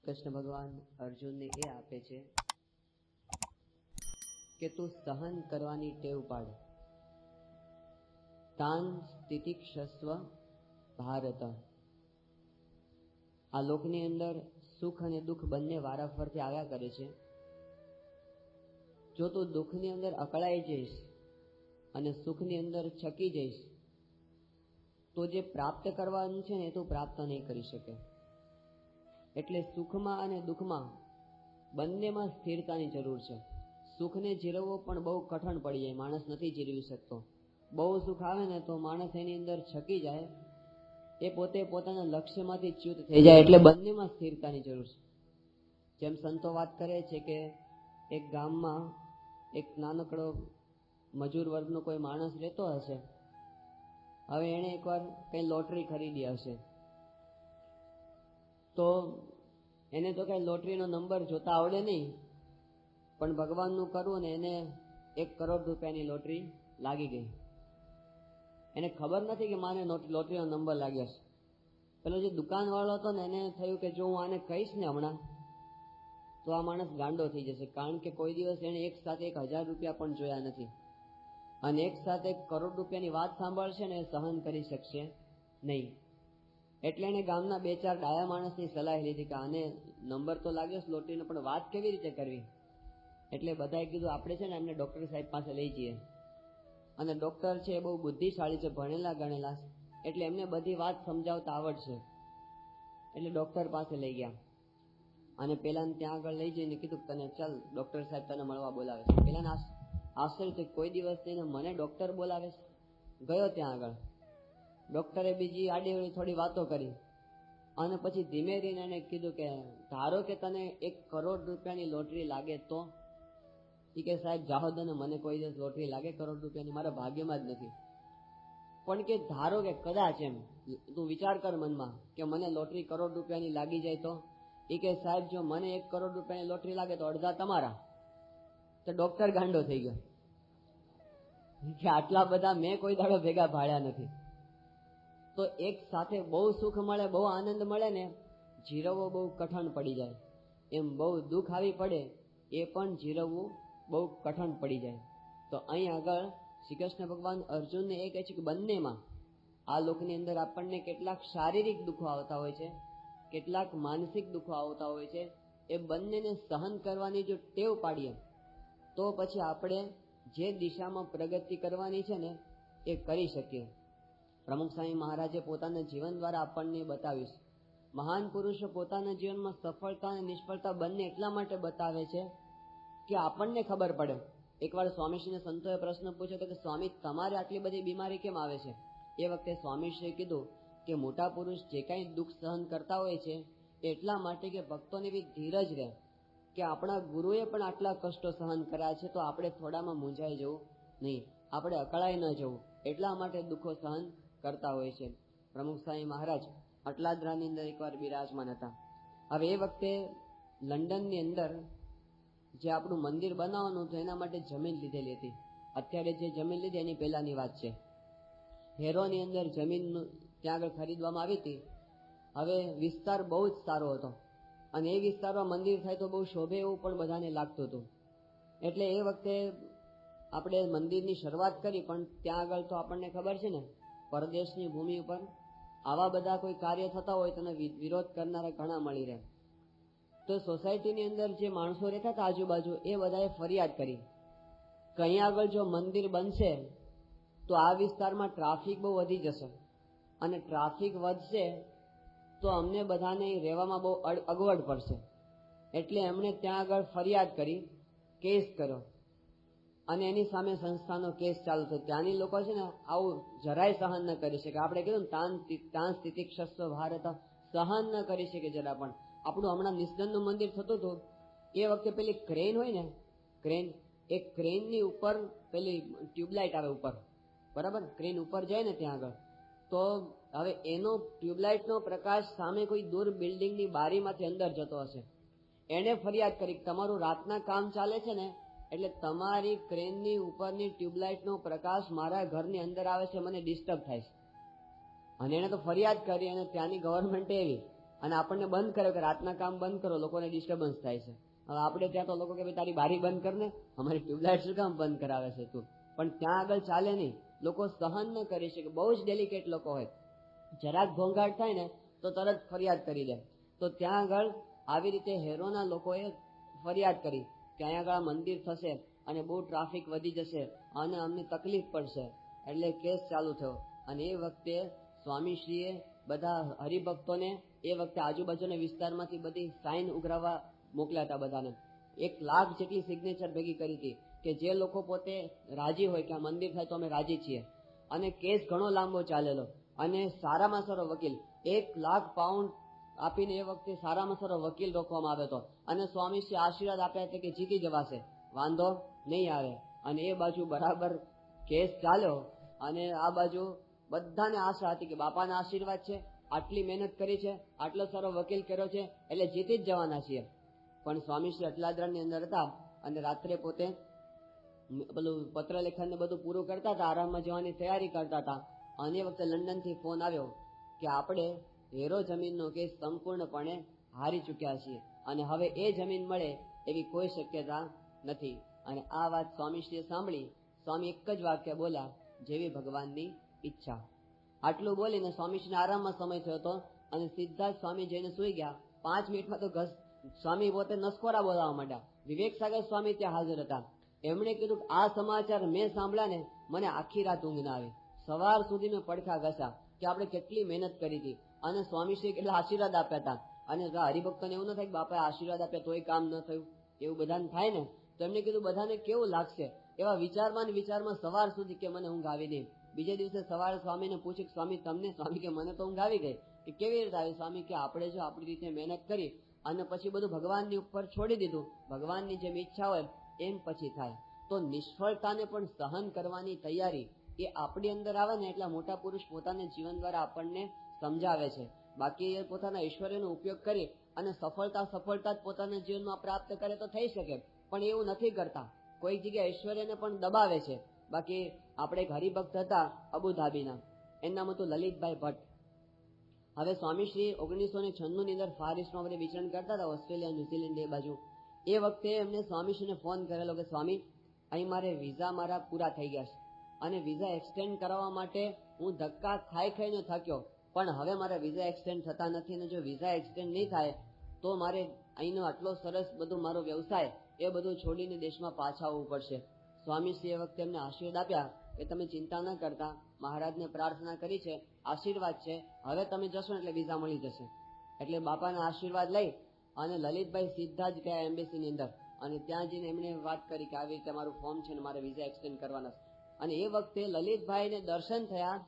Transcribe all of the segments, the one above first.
કૃષ્ણ ભગવાન અર્જુનને એ આપે છે કે તું સહન કરવાની ટેવ પાડ. તાન તિતિક્ષસ્વ ભારત. આ લોકની અંદર સુખ અને દુઃખ બંને વારાફરતી આવ્યા કરે છે. જો તું દુઃખની અંદર અકળાઈ જઈશ અને સુખની અંદર છકી જઈશ તો જે પ્રાપ્ત કરવાનું છે ને એ તું પ્રાપ્ત નહીં કરી શકે. એટલે સુખમાં અને દુઃખમાં બંનેમાં સ્થિરતાની જરૂર છે. સુખને જીરવવો પણ બહુ કઠણ પડી જાય, માણસ નથી જીરવી શકતો. બહુ સુખ આવે ને તો માણસ એની અંદર છકી જાય, એ પોતે પોતાના લક્ષ્યમાંથી ચ્યુત થઈ જાય. એટલે બંનેમાં સ્થિરતાની જરૂર છે. જેમ સંતો વાત કરે છે કે એક ગામમાં એક નાનકડો મજૂર વર્ગનો કોઈ માણસ રહેતો હશે. હવે એણે એકવાર કઈ લોટરી ખરીદી હશે તો એને તો કઈ લોટરીનો નંબર જોતા આવડે નહીં, પણ ભગવાનનું કરવું ને એને 1 કરોડ રૂપિયાની લોટરી લાગી ગઈ. એને ખબર નથી કે માને લોટરીનો નંબર લાગ્યો છે. પેલો જે દુકાન વાળો હતો ને એને થયું કે જો હું આને કહીશ ને હમણાં તો આ માણસ ગાંડો થઈ જશે, કારણ કે કોઈ દિવસ એને એક સાથે 1000 રૂપિયા પણ જોયા નથી, અને એક સાથે 1 કરોડ રૂપિયાની વાત સાંભળશે ને એ સહન કરી શકશે નહીં. એટલે એને ગામના 2-4 ડાયા માણસની સલાહ લીધી કે આને નંબર તો લાગ્યો છે લોટરીનો, પણ વાત કેવી રીતે કરવી. એટલે બધાએ કીધું આપણે છે ને એમને ડોક્ટર સાહેબ પાસે લઈ જઈએ. અને ડોક્ટર છે એ બહુ બુદ્ધિશાળી છે, ભણેલા ગણેલા, એટલે એમને બધી વાત સમજાવતા આવડશે. એટલે ડોક્ટર પાસે લઈ ગયા અને પેલાને ત્યાં આગળ લઈ જઈને કીધું તને ચાલ ડોક્ટર સાહેબ તને મળવા બોલાવે છે. પેલાને આશ્ચર્ય થયું, કોઈ દિવસ તેને મને ડોક્ટર બોલાવે છે. ગયો ત્યાં આગળ. ડોક્ટરે બીજી આડીઅવળી થોડી વાતો કરી અને પછી ધીમે ધીમે એને કીધું કે ધારો કે તને 1 કરોડ રૂપિયાની લોટરી લાગે તો? એ કે સાહેબ જાહો દો ને, મને કોઈ દિવસ લોટરી લાગે 1 કરોડ રૂપિયાની મારા ભાગ્યમાં જ નથી. પણ કે ધારો કે કદાચ એમ તું વિચાર કર મનમાં કે મને લોટરી 1 કરોડ રૂપિયાની લાગી જાય તો? એ કે સાહેબ જો મને 1 કરોડ રૂપિયાની લોટરી લાગે તો અડધા તમારા. તો ડોક્ટર ગાંડો થઈ ગયો કે આટલા બધા મેં કોઈ દાડો ભેગા ભાળ્યા નથી. તો એક સાથે બહુ સુખ મળે, બહુ આનંદ મળે ને, જીરવવો બહુ કઠણ પડી જાય. એમ બહુ દુઃખ આવી પડે એ પણ જીરવવું બહુ કઠણ પડી જાય. તો અહીં આગળ શ્રી કૃષ્ણ ભગવાન અર્જુનને એ કહે છે કે બંનેમાં આ લોકની અંદર આપણને કેટલાક શારીરિક દુઃખો આવતા હોય છે, કેટલાક માનસિક દુઃખો આવતા હોય છે. એ બંનેને સહન કરવાની જો ટેવ પાડીએ તો પછી આપણે જે દિશામાં પ્રગતિ કરવાની છે ને એ કરી શકીએ. પ્રમુખ સ્વામી મહારાજે પોતાના જીવન દ્વારા આપણને બતાવ્યું છે. મહાન પુરુષો પોતાના જીવનમાં સફળતા અને નિષ્ફળતા બંને એટલા માટે બતાવે છે કે આપણને ખબર પડે. એકવાર સ્વામીશ્રીને સંતોએ પ્રશ્ન પૂછ્યો કે સ્વામી તમારે આટલી બધી બીમારી કેમ આવે છે? એ વખતે સ્વામીશ્રીએ કીધું કે મોટા પુરુષ જે કાંઈ દુઃખ સહન કરતા હોય છે એટલા માટે કે ભક્તોની એવી ધીરજ રહે કે આપણા ગુરુએ પણ આટલા કષ્ટો સહન કર્યા છે તો આપણે થોડામાં મૂંઝાઈ જવું નહીં, આપણે અકળાઈ ન જવું, એટલા માટે દુઃખો સહન કરતા હોય છે. પ્રમુખ સ્વામી મહારાજ અટલાદરાની અંદર એકવાર બિરાજમાન હતા. હવે એ વખતે લંડનની અંદર જે આપણું મંદિર બનાવવાનું હતું એના માટે જમીન લીધેલી હતી. અત્યારે જે જમીન લીધી એની પહેલાની વાત છે. હેરોની અંદર જમીન ત્યાં આગળ ખરીદવામાં આવી હતી. હવે વિસ્તાર બહુ જ સારો હતો અને એ વિસ્તારમાં મંદિર થાય તો બહુ શોભે એવું પણ બધાને લાગતું હતું. એટલે એ વખતે આપણે મંદિરની શરૂઆત કરી, પણ ત્યાં આગળ તો આપણને ખબર છે ને પરદેશની ભૂમિ ઉપર આવા બધા કોઈ કાર્ય થતા હોય તો વિરોધ કરનારા ઘણા મળી રહે. તો સોસાયટીની અંદર જે માણસો રહેતા હતા આજુબાજુ એ બધાએ ફરિયાદ કરી કે અહીંયા આગળ જો મંદિર બનશે તો આ વિસ્તારમાં ટ્રાફિક બહુ વધી જશે અને ટ્રાફિક વધશે તો અમને બધાને રહેવામાં બહુ અગવડ પડશે. એટલે એમણે ત્યાં આગળ ફરિયાદ કરી, કેસ કર્યો અને એની સામે સંસ્થાનો કેસ ચાલુ થયો. ત્યાંની લોકો છે ને આવું જરાય સહન ન કરી શકે. આપણે કીધું ને તાન તિતિક્ષસ્વ ભારત, સહન ન કરી શકે જરા પણ. આપણું હમણાં નિસ્દનનું મંદિર થતું હતું એ વખતે પેલી ક્રેન હોય ને, ક્રેન, એ ક્રેનની ઉપર પેલી ટ્યુબલાઇટ આવે ઉપર, બરાબર? ક્રેન ઉપર જાય ને ત્યાં આગળ તો હવે એનો ટ્યુબલાઇટનો પ્રકાશ સામે કોઈ દૂર બિલ્ડિંગની બારીમાંથી અંદર જતો હશે. એને ફરિયાદ કરી તમારું રાતના કામ ચાલે છે ને એટલે તમારી ક્રેનની ઉપરની ટ્યુબલાઇટનો પ્રકાશ મારા ઘરની અંદર આવે છે, મને ડિસ્ટર્બ થાય છે. અને એને તો ફરિયાદ કરી અને ત્યાંની ગવર્મેન્ટ એવી અને આપણને બંધ કર્યો કે રાતના કામ બંધ કરો, લોકોને ડિસ્ટર્બન્સ થાય છે. હવે આપણે ત્યાં તો લોકો કે ભાઈ તારી બારી બંધ કર ને, અમારી ટ્યુબલાઇટ શું કામ બંધ કરાવે છે તું? પણ ત્યાં આગળ ચાલે નહીં, લોકો સહન ન કરી શકે. બહુ જ ડેલિકેટ લોકો હોય, જરાક ઘોંઘાટ થાય ને તો તરત ફરિયાદ કરી દે. તો ત્યાં આગળ આવી રીતે હેરોના લોકોએ ફરિયાદ કરી કે અહીંયા આગળ મંદિર થશે અને બહુ ટ્રાફિક વધી જશે અને અમને તકલીફ પડશે. એટલે કેસ ચાલુ થયો. અને એ વખતે સ્વામીશ્રીએ બધા હરિભક્તોને એ વખતે આજુબાજુના વિસ્તારમાંથી બધી સાઇન ઉઘરાવવા મોકલ્યા હતા બધાને. 1 લાખ જેટલી સિગ્નેચર ભેગી કરી હતી કે જે લોકો પોતે રાજી હોય કે આ મંદિર થાય તો અમે રાજી છીએ. અને કેસ ઘણો લાંબો ચાલેલો અને સારામાં સારો વકીલ 1 લાખ પાઉન્ડ આપીને એ વખતે સારામાં સારો વકીલ રોકવામાં આવ્યો હતો. અને સ્વામીશ્રી આશીર્વાદ આપ્યા હતા કે જીતી જવાશે, વાંધો નહીં આવે. અને એ બાજુ બરાબર કેસ ચાલ્યો અને આ બાજુ બધાને આશા હતી કે બાપાના આશીર્વાદ છે, આટલી મહેનત કરી છે, આટલો સારો વકીલ કર્યો છે એટલે જીતી જ જવાના છીએ. પણ સ્વામીશ્રી અટલાદરાની અંદર હતા અને રાત્રે પોતે પેલું પત્ર લેખન ને બધું પૂરું કરતા હતા, આરામમાં જવાની તૈયારી કરતા હતા. અને એ વખતે લંડન થી ફોન આવ્યો કે આપણે હેરો જમીનનો કેસ સંપૂર્ણપણે હારી ચૂક્યા છીએ અને હવે એ જમીન મળે એવી કોઈ શક્યતા નથી. અને આ વાત સ્વામીશ્રીએ સાંભળી. સ્વામી એક જ વાક્ય બોલ્યા, જેવી ભગવાનની ઈચ્છા. આટલું બોલીને સ્વામીશ્રીને આરામમાં સમય થયો હતો અને સીધા જ સ્વામી જઈને સુઈ ગયા. 5 મિનિટમાં તો સ્વામી પોતે નસકોરા બોલાવવા માંડ્યા. વિવેક સાગર સ્વામી ત્યાં હાજર હતા. એમણે કીધું કે આ સમાચાર મેં સાંભળ્યા ને મને આખી રાત ઊંઘ ના આવી. સવાર સુધી મેં પડખા ઘસ્યા કે આપણે કેટલી મહેનત કરી હતી અને સ્વામીશ્રી કેટલા આશીર્વાદ આપ્યા હતા. અને હરિભક્તોને એવું ન થાય કે બાપાએ આશીર્વાદ આપ્યા તોય કામ ન થયું, એવું બધાને થાય ને. તો એમને કીધું બધાને કેવું લાગશે, એવા વિચારમાં સવાર સુધી કે મને ઊંઘ આવી નહીં. બીજે દિવસે સવારે સ્વામીને પૂછ્યું, સ્વામી તમને? સ્વામી કે મને તો ઊંઘ આવી ગઈ. કે કેવી રીતે આવી? સ્વામી કે આપણે જો આપણી રીતે મહેનત કરી અને પછી બધું ભગવાનની ઉપર છોડી દીધું, ભગવાનની જેમ ઈચ્છા હોય એમ પછી થાય. તો નિષ્ફળતાને પણ સહન કરવાની તૈયારી એ આપણી અંદર આવે ને, એટલા મોટા પુરુષ પોતાના જીવન દ્વારા આપણને સમજાવે છે. બાકી એ પોતાના ઐશ્વર્યનો ઉપયોગ કરી અને સફળતા જ પોતાના જીવનમાં પ્રાપ્ત કરે તો થઈ શકે, પણ એવું નથી કરતા. કોઈક જગ્યાએ ઐશ્વર્યને પણ દબાવે છે. બાકી આપણે એક હરિભક્ત હતા અબુધાબીના, એનું નામ હતું લલિતભાઈ ભટ્ટ. હવે સ્વામીશ્રી 1996 ની અંદર ફાર ઇસ્ટમાં બધે વિચરણ કરતા હતા, ઓસ્ટ્રેલિયા, ન્યુઝીલેન્ડ એ બાજુ. એ વખતે એમને સ્વામીશ્રીને ફોન કરેલો કે સ્વામી અહીં મારે વિઝા મારા પૂરા થઈ ગયા છે અને વિઝા એક્સટેન્ડ કરાવવા માટે હું ધક્કા ખાઈને થક્યો, પણ હવે મારા વિઝા એક્સટેન્ડ થતા નથી અને જો વિઝા એક્સટેન્ડ નહીં થાય તો મારે અહીંનો આટલો સરસ બધું મારો વ્યવસાય એ બધું છોડીને દેશમાં પાછા આવવું પડશે. સ્વામીશ્રી એ વખતે એમને આશીર્વાદ આપ્યા કે તમે ચિંતા ન કરતા, મહારાજને પ્રાર્થના કરી છે, આશીર્વાદ છે, હવે તમે જશો એટલે વિઝા મળી જશે. એટલે બાપાના આશીર્વાદ લઈ અને લલિતભાઈ સીધા જ ગયા એમ્બેસીની અંદર અને ત્યાં જઈને એમણે વાત કરી કે આવી રીતે મારું ફોર્મ છે ને મારે વિઝા એક્સટેન્ડ કરવાના છે. અને એ વખતે લલિતભાઈને દર્શન થયા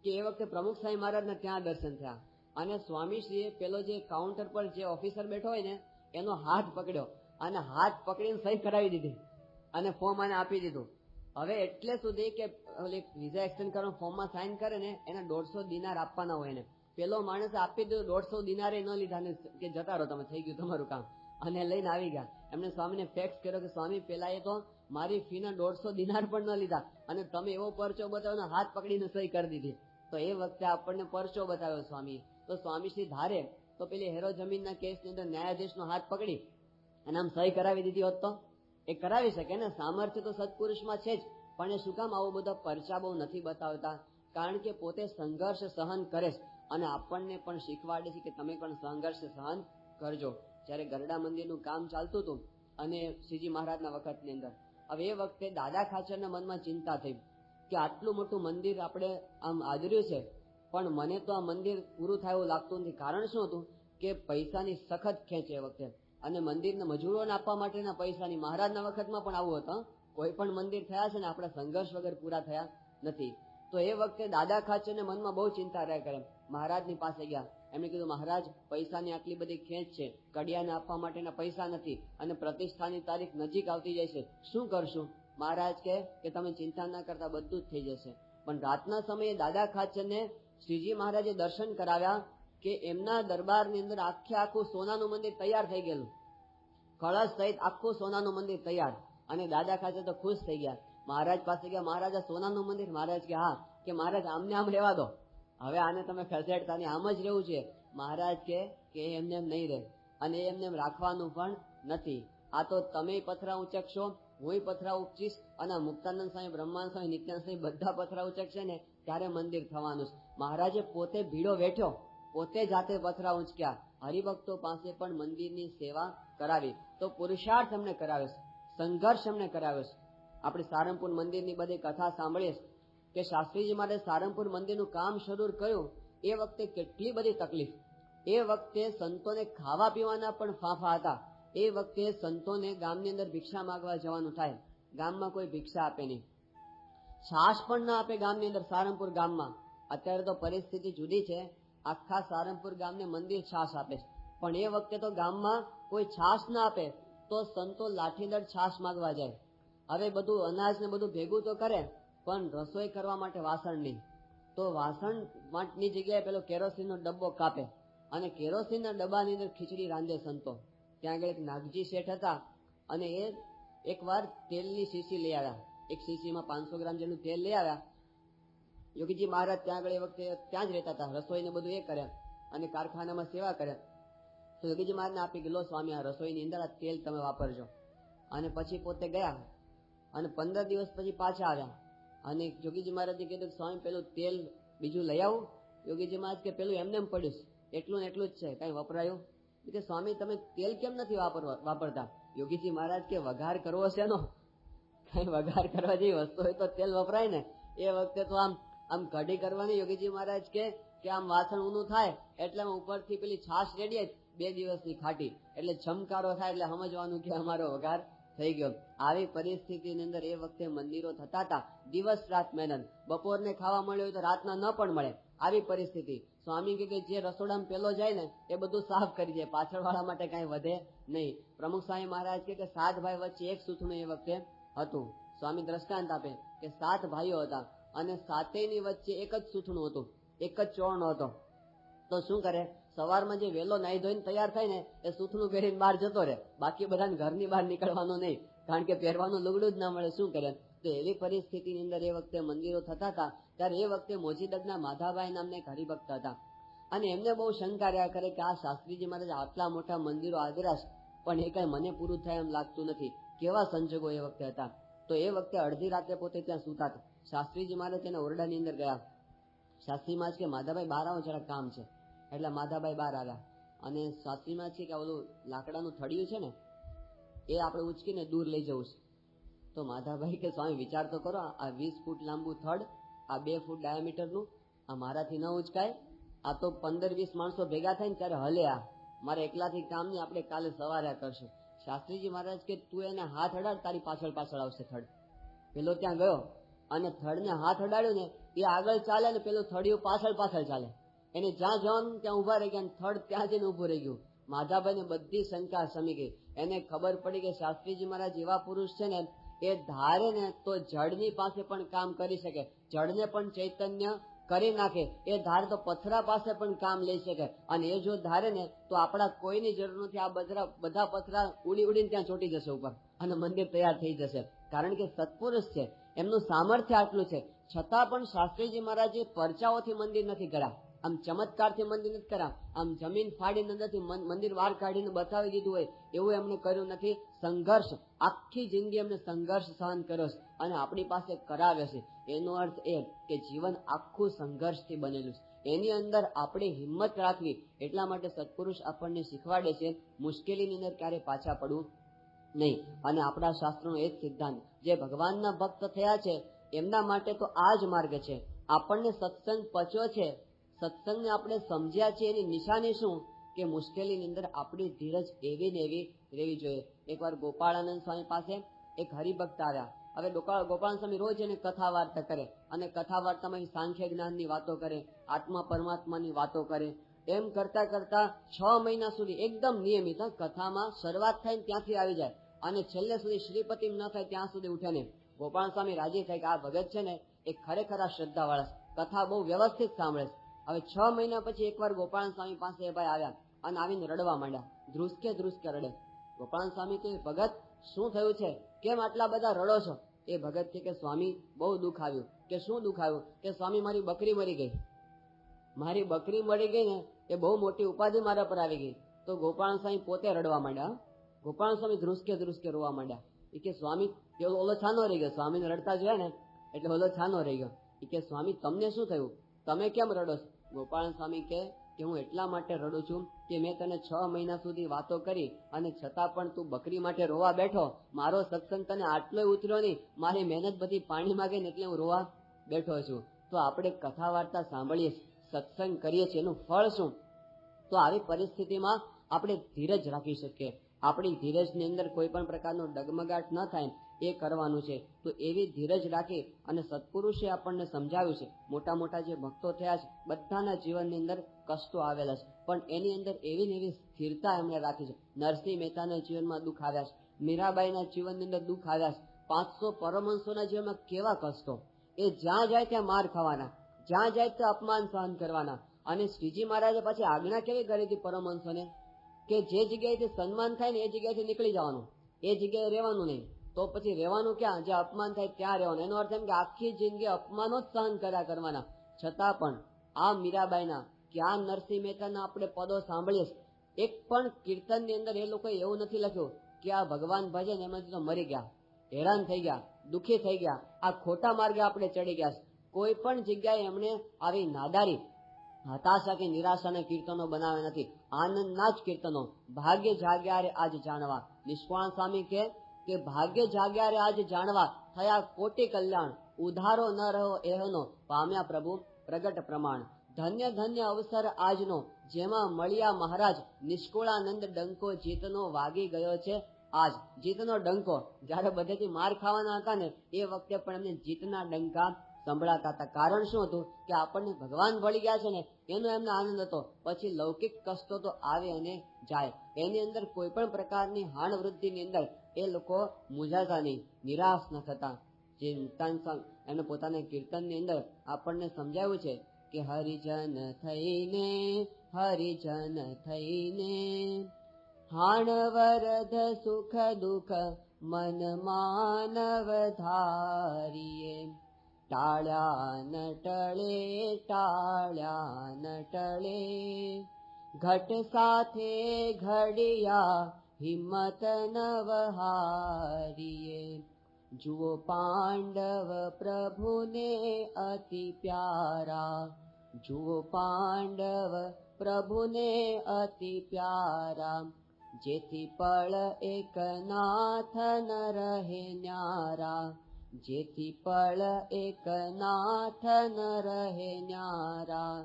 કે એ વખતે પ્રમુખ સ્વામી મહારાજને ત્યાં દર્શન થયા અને સ્વામીશ્રીએ પેલો જે કાઉન્ટર પર જે ઓફિસર બેઠો હોય ને એનો હાથ પકડ્યો અને હાથ પકડીને સહી કરાવી દીધી અને ફોર્મ આને આપી દીધું. હવે એટલે સુધી કે વિઝા એક્સટેન્ડ કરવાનું ફોર્મમાં સાઇન કરે ને એના 150 દિનાર આપવાના હોય ને, પેલો માણસ આપી દીધું, 150 દિનારે ન લીધા ને કે જતા રહો તમે, થઈ ગયું તમારું કામ, અને લઈને આવી ગયા. એમને સ્વામીને ફેક્સ કર્યો કે સ્વામી પેલા એ તો મારી ફીના 150 દિનાર પણ ન લીધા અને તમે એવો પરચો બતાવ્યો, હાથ પકડીને સહી કરી દીધી. તો એ વખતે આપણને પરચો બતાવ્યો સ્વામી. તો સ્વામીશ્રી ધારે તો પેલી હેરો જમીનના કેસની અંદર ન્યાયાધીશનો હાથ પકડી અને આમ સહી કરાવી દીધી હોત તો એ કરાવી શકે ને. સામર્થ્ય તો સત્પુરુષમાં છે જ, પણ એ શું કામ આવો બધા પરચા બહુ નથી બતાવતા? કારણ કે પોતે સંઘર્ષ સહન કરે છે અને આપણને પણ શીખવાડે છે કે તમે પણ સંઘર્ષ સહન કરજો. જયારે ગરડા મંદિરનું કામ ચાલતું હતું અને શ્રીજી મહારાજના વખતની અંદર, હવે એ વખતે દાદા ખાચરના મનમાં ચિંતા થઈ કે આટલું મોટું મંદિર આપણે આમ આદર્યું છે પણ મને તો આ મંદિર પૂરું થાય એવું લાગતું નથી. કારણ શું હતું કે પૈસાની સખત ખેંચ એ વખતે અને મંદિરના મજૂરોને આપવા માટેના પૈસાની. મહારાજના વખતમાં પણ આવું હતું, કોઈ પણ મંદિર થયા છે ને આપણા સંઘર્ષ વગર પૂરા થયા નથી. તો એ વખતે દાદા ખાચરને મનમાં બહુ ચિંતા રહ્યા કરે. મહારાજની પાસે ગયા, એમણે કીધું મહારાજ પૈસાની આટલી બધી ખેંચ છે, કડિયાને આપવા માટેના પૈસા નથી અને પ્રતિષ્ઠાની તારીખ નજીક આવતી જાય છે, શું કરશું? મહારાજ કહે કે તમે ચિંતા ના કરતા, બધું જ થઈ જશે. પણ રાતના સમયે દાદા ખાચરને શ્રીજી મહારાજે દર્શન કરાવ્યા કે એમના દરબારની અંદર આખું સોનાનું મંદિર તૈયાર થઈ ગયેલું, કળશ સહિત આખું સોનાનું મંદિર તૈયાર. અને દાદા ખાચર તો ખુશ થઈ ગયા, મહારાજ પાસે ગયા, મહારાજ આ સોનાનું મંદિર? મહારાજ કે હા. કે મહારાજ આમને આમ રહેવા દો, હવે આને તમે ખસેડતાની આમ જ રહેવું છે. મહારાજ કે એમને એમ નહીં રહે, અને એમને એમ રાખવાનું પણ નથી. આ તો તમે પથરા ઉચકશો, હું પથરા ઉપચીશ, અને મુક્તાનંદ સ્વામી, બ્રહ્માનંદ સ્વામી, નિત્યાનંદ સ્વામી બધા પથરા ઉચકશે ને ત્યારે મંદિર થવાનું છે. મહારાજે પોતે ભીડો વેઠ્યો, પોતે જાતે પથરા ઉંચક્યા, હરિભક્તો પાસે પણ મંદિરની સેવા કરાવી. તો પુરુષાર્થ એમને કરાવ્યો છે, સંઘર્ષ એમને કરાવ્યો છે. આપણે સારંગપુર મંદિરની બધી કથા સાંભળીએ કે શાસ્ત્રીજી માટે સારંગપુર મંદિરનું કામ શરૂ કર્યું એ વખતે કેટલી બધી તકલીફ. એ વખતે સંતોને ખાવા પીવાના પણ ફાંફા હતા. એ વખતે સંતોને ગામની અંદર ભિક્ષા માંગવા જવાનું થાય, ગામમાં કોઈ ભિક્ષા આપે નહીં, છાશ પણ ના આપે ગામની અંદર, સારંગપુર ગામમાં. અત્યારે તો પરિસ્થિતિ જુદી છે, આખા સારંગપુર ગામને મંદિર છાશ આપે છે, પણ એ વખતે તો ગામમાં કોઈ છાશ ના આપે તો સંતો લાઠીદળ છાશ માંગવા જાય. હવે બધું અનાજ ને બધું ભેગું તો કરે, પણ રસોઈ કરવા માટે વાસણ નહીં, તો વાસણની જગ્યાએ પેલો કેરોસીનનો ડબ્બો કાપે, અને કેરોસીનના ડબ્બાની અંદર ખીચડી રાંધે સંતો. ત્યાં આગળ એક નાગજી શેઠ હતા, અને એ એકવાર તેલની શીશી લઈ આવ્યા, એક શીશીમાં 500 ગ્રામ જેટલું તેલ લઈ આવ્યા. યોગીજી મહારાજ ત્યાં આગળ એ વખતે ત્યાં જ રહેતા હતા, રસોઈને બધું એ કરે અને કારખાનામાં સેવા કરે. તો યોગીજી મહારાજને આપી ગયેલો, સ્વામી આ રસોઈની અંદર આ તેલ તમે વાપરજો. અને પછી પોતે ગયા, અને 15 દિવસ પછી પાછા આવ્યા, અને યોગીજી મહારાજે કીધું સ્વામી પેલું તેલ બીજું લઈ આવું. યોગીજી મહારાજ કે પેલું એમને એમ પડ્યું, એટલું ને એટલું જ છે, કઈ વપરાયું કે સ્વામી તમે તેલ કેમ નથી વાપરતા? યોગીજી મહારાજ કે વઘાર કરવો છે એનો, કઈ વઘાર કરવા જેવી વસ્તુ હોય તો તેલ વપરાય ને. એ વખતે તો આમ કઢી કરવાની. યોગીજી મહારાજ કે આમ વાસણ ઊનું થાય એટલે ઉપરથી પેલી છાશ રેડીએ 2 દિવસની ખાટી, એટલે છમકારો થાય એટલે સમજવાનું કે અમારો વઘાર થઈ ગયો. આવી પરિસ્થિતિની અંદર એ વખતે મંદિરો થતા હતા, દિવસ રાત મહેનત, બપોરને ખાવા મળ્યું હોય તો રાતના ન પણ મળે, આવી પરિસ્થિતિ. સ્વામી કે જે રસોડામાં પેલો જાય ને એ બધું સાફ કરી જાય, પાછળ વાળા માટે કઈ વધે નહીં. પ્રમુખ સ્વામી મહારાજ કે 7 ભાઈ વચ્ચે એક સૂથણું એ વખતે હતું. સ્વામી દ્રષ્ટાંત આપે કે 7 ભાઈઓ હતા, અને 7ની વચ્ચે એક જ સૂથણું હતું, એક જ ચોરણો હતો. તો શું કરે, સવારમાં જે વેલો નાઈ ધોઈને તૈયાર થાય ને એ સૂથણું પહેરીને બહાર જતો રહે, બાકી બધાને ઘરની બહાર નીકળવાનું નહીં, કારણ કે પહેરવાનું લુગડું જ ના મળે. શું કરે? તો એવી પરિસ્થિતિની અંદર એ વખતે મંદિરો થતા હતા. ત્યારે એ વખતે મોજીદગના માધાભાઈ નામને એક હરિભક્ત હતા, અને એમને બહુ શંકા રહ્યા કરે કે આ શાસ્ત્રીજી મહારાજ આટલા મોટા મંદિરો આદર્યા છે, પણ એ કઈ મને પૂરું થાય એમ લાગતું નથી. કેવા સંજોગો એ વખતે હતા. તો એ વખતે અડધી રાત્રે પોતે ત્યાં સૂતા હતા. શાસ્ત્રીજી મહારાજ તેના ઓરડાની અંદર ગયા. શાસ્ત્રી મહારાજ કે માધાભાઈ બહાર આવો, જરા કામ છે. એટલે માધાભાઈ બહાર આવ્યા, અને શાસ્ત્રી મહારાજ કે ઓલું લાકડાનું થડિયું છે ને એ આપણે ઉચકીને દૂર લઈ જવું છે. તો માધાભાઈ કે સ્વામી વિચાર તો કરો, આ 20 ફૂટ લાંબુ થડ, આ 2 ફૂટ ડાયામીટરનું, આ મારાથી ન ઉચકાય. આ તો 15-20 માણસો ભેગા થાય ને ત્યારે હલે, આ મારે એકલાથી કામ નહીં, આપણે કાલે સવારે કરશું. શાસ્ત્રીજી મહારાજ કે તું એને હાથ અડાડ, તારી પાછળ પાછળ આવશે થડ. પેલો ત્યાં ગયો અને થડને હાથ અડાડ્યો ને એ આગળ ચાલે ને પેલું થડિયું પાછળ પાછળ ચાલે. એને જ્યાં જવાનું ત્યાં ઉભા રહી ગયા, થડ ત્યાં જઈને ઉભું રહી ગયું. માધાભાઈ ને બધી શંકા શમી ગઈ. એને ખબર પડી કે શાસ્ત્રીજી મહારાજ એવા પુરુષ છે ને, એ ધારે ને તો જળની પાસે પણ કામ કરી શકે, જળને પણ ચૈતન્ય કરી નાખે. એ ધારે તો પથરા પાસે પણ કામ લઈ શકે, અને એ જો ધારે ને તો આપણા કોઈની જરૂર નથી. આ બધા પથરા ઉડી ઉડીને ત્યાં ચોટી જશે ઉપર, અને મંદિર તૈયાર થઈ જશે, કારણ કે સત્પુરુષ છે, એમનું સામર્થ્ય આટલું છે. છતાં પણ શાસ્ત્રીજી મહારાજે પરચાઓથી મંદિર નથી કર્યા, આમ ચમત્કારથી મંદિર નથી કર્યા, આમ જમીન ફાડીને અંદરથી મંદિર બહાર કાઢીને બતાવી દીધું હોય એવું એમને કર્યું નથી. સંઘર્ષ, આખી જિંદગી એમને સંઘર્ષ સહન કર્યો છે, અને આપણી પાસે કરાવે છે. એનો અર્થ એ કે જીવન આખું સંઘર્ષથી બનેલું છે. એની અંદર આપણે હિંમત રાખવી. એટલા માટે સત્પુરુષ આપણને શીખવાડે છે મુશ્કેલીની અંદર ક્યારેય પાછા પડવું નહીં. અને આપણા શાસ્ત્રોનો એ જ સિદ્ધાંત, જે ભગવાનના ભક્ત થયા છે એમના માટે તો આ જ માર્ગ છે. આપણને સત્સંગ પચ્યો છે, સત્સંગને આપણે સમજ્યા છે, એની નિશાની શું કે મુશ્કેલીની અંદર આપણી ધીરજ એવી ને એવી રહેવી જોઈએ. એકવાર ગોપાળાનંદ સ્વામી પાસે એક હરિભક્ત આવ્યા. હવે ગોપાળાનંદ સ્વામી રોજ એને કથા વાર્તા કરે, અને કથા વાર્તામાં સાંખ્ય જ્ઞાનની વાતો કરે, આત્મા પરમાત્માની વાતો કરે. એમ કરતા કરતા 6 મહિના સુધી એકદમ નિયમિત કથામાં શરૂઆત થાય ને ત્યાંથી આવી જાય, અને છેલ્લે સુધી શ્રીપતિમ ન થાય ત્યાં સુધી ઉઠે ને. ગોપાલ સ્વામી રાજી થાય કે આ ભગત છે ને એ ખરેખર આ શ્રદ્ધા વાળા, કથા બહુ વ્યવસ્થિત સાંભળે. હવે 6 મહિના પછી એકવાર ગોપાલ સ્વામી પાસે એ ભાઈ આવ્યા, અને આવીને રડવા માંડ્યા, ધ્રુસકે રડે. ગોપાલ સ્વામી કે ભગત શું થયું છે, કેમ આટલા બધા રડો છો? એ ભગત કે સ્વામી બહુ દુઃખ આવ્યું. કે શું દુઃખ આવ્યું? કે સ્વામી મારી બકરી મરી ગઈ. મારી બકરી મળી ગઈ ને એ બહુ મોટી ઉપાધિ મારા પર આવી ગઈ. તો ગોપાલ સ્વામી પોતે રડવા માંડ્યા. ગોપાલ સ્વામી ધ્રુસકે રોવા માંડ્યા. એ કે સ્વામી, ઓલો છાનો રહી ગયો. સ્વામીને રડતા જોયા ને એટલે ઓલો છાનો રહી ગયો. એ કે સ્વામી તમને શું થયું, તમે કેમ રડો છો? ગોપાલ સ્વામી કે હું એટલા માટે રડું છું કે મેં તને 6 મહિના સુધી વાતો કરી અને છતાં પણ તું બકરી માટે રોવા બેઠો. મારો સત્સંગ તને આટલોય ઉતર્યો નહીં, મારી મહેનત બધી પાણીમાં ગઈ ને એટલે હું રોવા બેઠો છું. તો આપણે કથા વાર્તા સાંભળીએ, સત્સંગ કરીએ છીએ, એનું ફળ શું? તો આવી પરિસ્થિતિમાં આપણે ધીરજ રાખી શકીએ. આપણી ધીરજની અંદર કોઈ પણ પ્રકારનો ડગમગાટ ન થાય એ કરવાનું છે. તો એવી ધીરજ રાખી અને સત્પુરુષે આપણને સમજાવ્યું છે. મોટા મોટા જે ભક્તો થયા છે બધાના જીવનની અંદર કષ્ટો આવેલા છે, પણ એની અંદર એવી ને એવી સ્થિરતા એમણે રાખી છે. નરસિંહ મહેતાના જીવનમાં દુઃખ આવ્યા છે, મીરાબાઈના જીવનની અંદર દુઃખ આવ્યા છે, 500 પરમહંસોના જીવનમાં કેવા કષ્ટો. એ જ્યાં જાય ત્યાં માર ખાવાના, જ્યાં જાય ત્યાં અપમાન સહન કરવાના. અને શ્રીજી મહારાજે પછી આજ્ઞા કેવી કરી હતી પરમહંસોને કે જે જગ્યાએથી સન્માન થાય ને એ જગ્યાએથી નીકળી જવાનું, એ જગ્યાએ રહેવાનું નહીં. તો પછી રહેવાનું ક્યાં? જે અપમાન થાય ત્યાં રહેવાનું. એનો અર્થ એમ કે આખી જિંદગી અપમાનો જ સહન કર્યા કરવાના. છતાં પણ આ મીરાબાઈના કે આ નરસિંહ મહેતાના આપણે પદો સાંભળીએ, એક પણ કીર્તનની અંદર એ લોકોએ એવું નથી લખ્યું કે આ ભગવાન ભજન એમાંથી તો મરી ગયા, હેરાન થઈ ગયા, દુઃખી થઈ ગયા, આ ખોટા માર્ગે આપણે ચડી ગયા. કોઈ પણ જગ્યાએ એમણે આવી નાદારી, હતાશા કે નિરાશાના કીર્તનો બનાવે નથી. આનંદના જ કીર્તનો. ભાગ્ય જાગ્યા રે આજ જાણવા. નિષ્કાળ સ્વામી કે ભાગ્ય જાગ્યા રે આજ જાણવા, થયા કોટી કલ્યાણ, ઉધારો ન રહ્યો એહનો, પામ્યા પ્રભુ પ્રગટ પ્રમાણ. ધન્ય ધન્ય અવસર આજનો, જેમાં મળ્યા મહારાજ, નિષ્કુળાનંદ ડંકો જીતનો વાગી ગયો છે આજ. જીતનો ડંકો, જયારે બધેથી માર ખાવાના હતા ને એ વખતે પણ એમને જીતના ડંકા સંભળાતા હતા. કારણ શું હતું કે આપણને ભગવાન ભળી ગયા છે ને એનો એમને આનંદ હતો. પછી લૌકિક કષ્ટો તો આવે અને જાય, એની અંદર કોઈ પણ પ્રકારની હાણ વૃદ્ધિની અંદર એ લોકો મૂંઝાતા નહીં, નિરાશ ન થતા. જે એમને પોતાના કીર્તનની અંદર આપણને સમજાવ્યું છે કે હરિજન થઈને હાણ વરદ સુખ દુઃખ મન માનવ ધારીએ, ટાળ્યા ન ટળે ઘટ સાથે ઘડિયા હિંમત નવ હારીએ. જુઓ પાંડવ પ્રભુને અતિ પ્યારા, જુઓ પાંડવ પ્રભુને અતિ પ્યારા, જેથી પળ એક નાથ ન રહે ન્યારા, જેથી પળ એક નાથ ન રહે ન્યારા.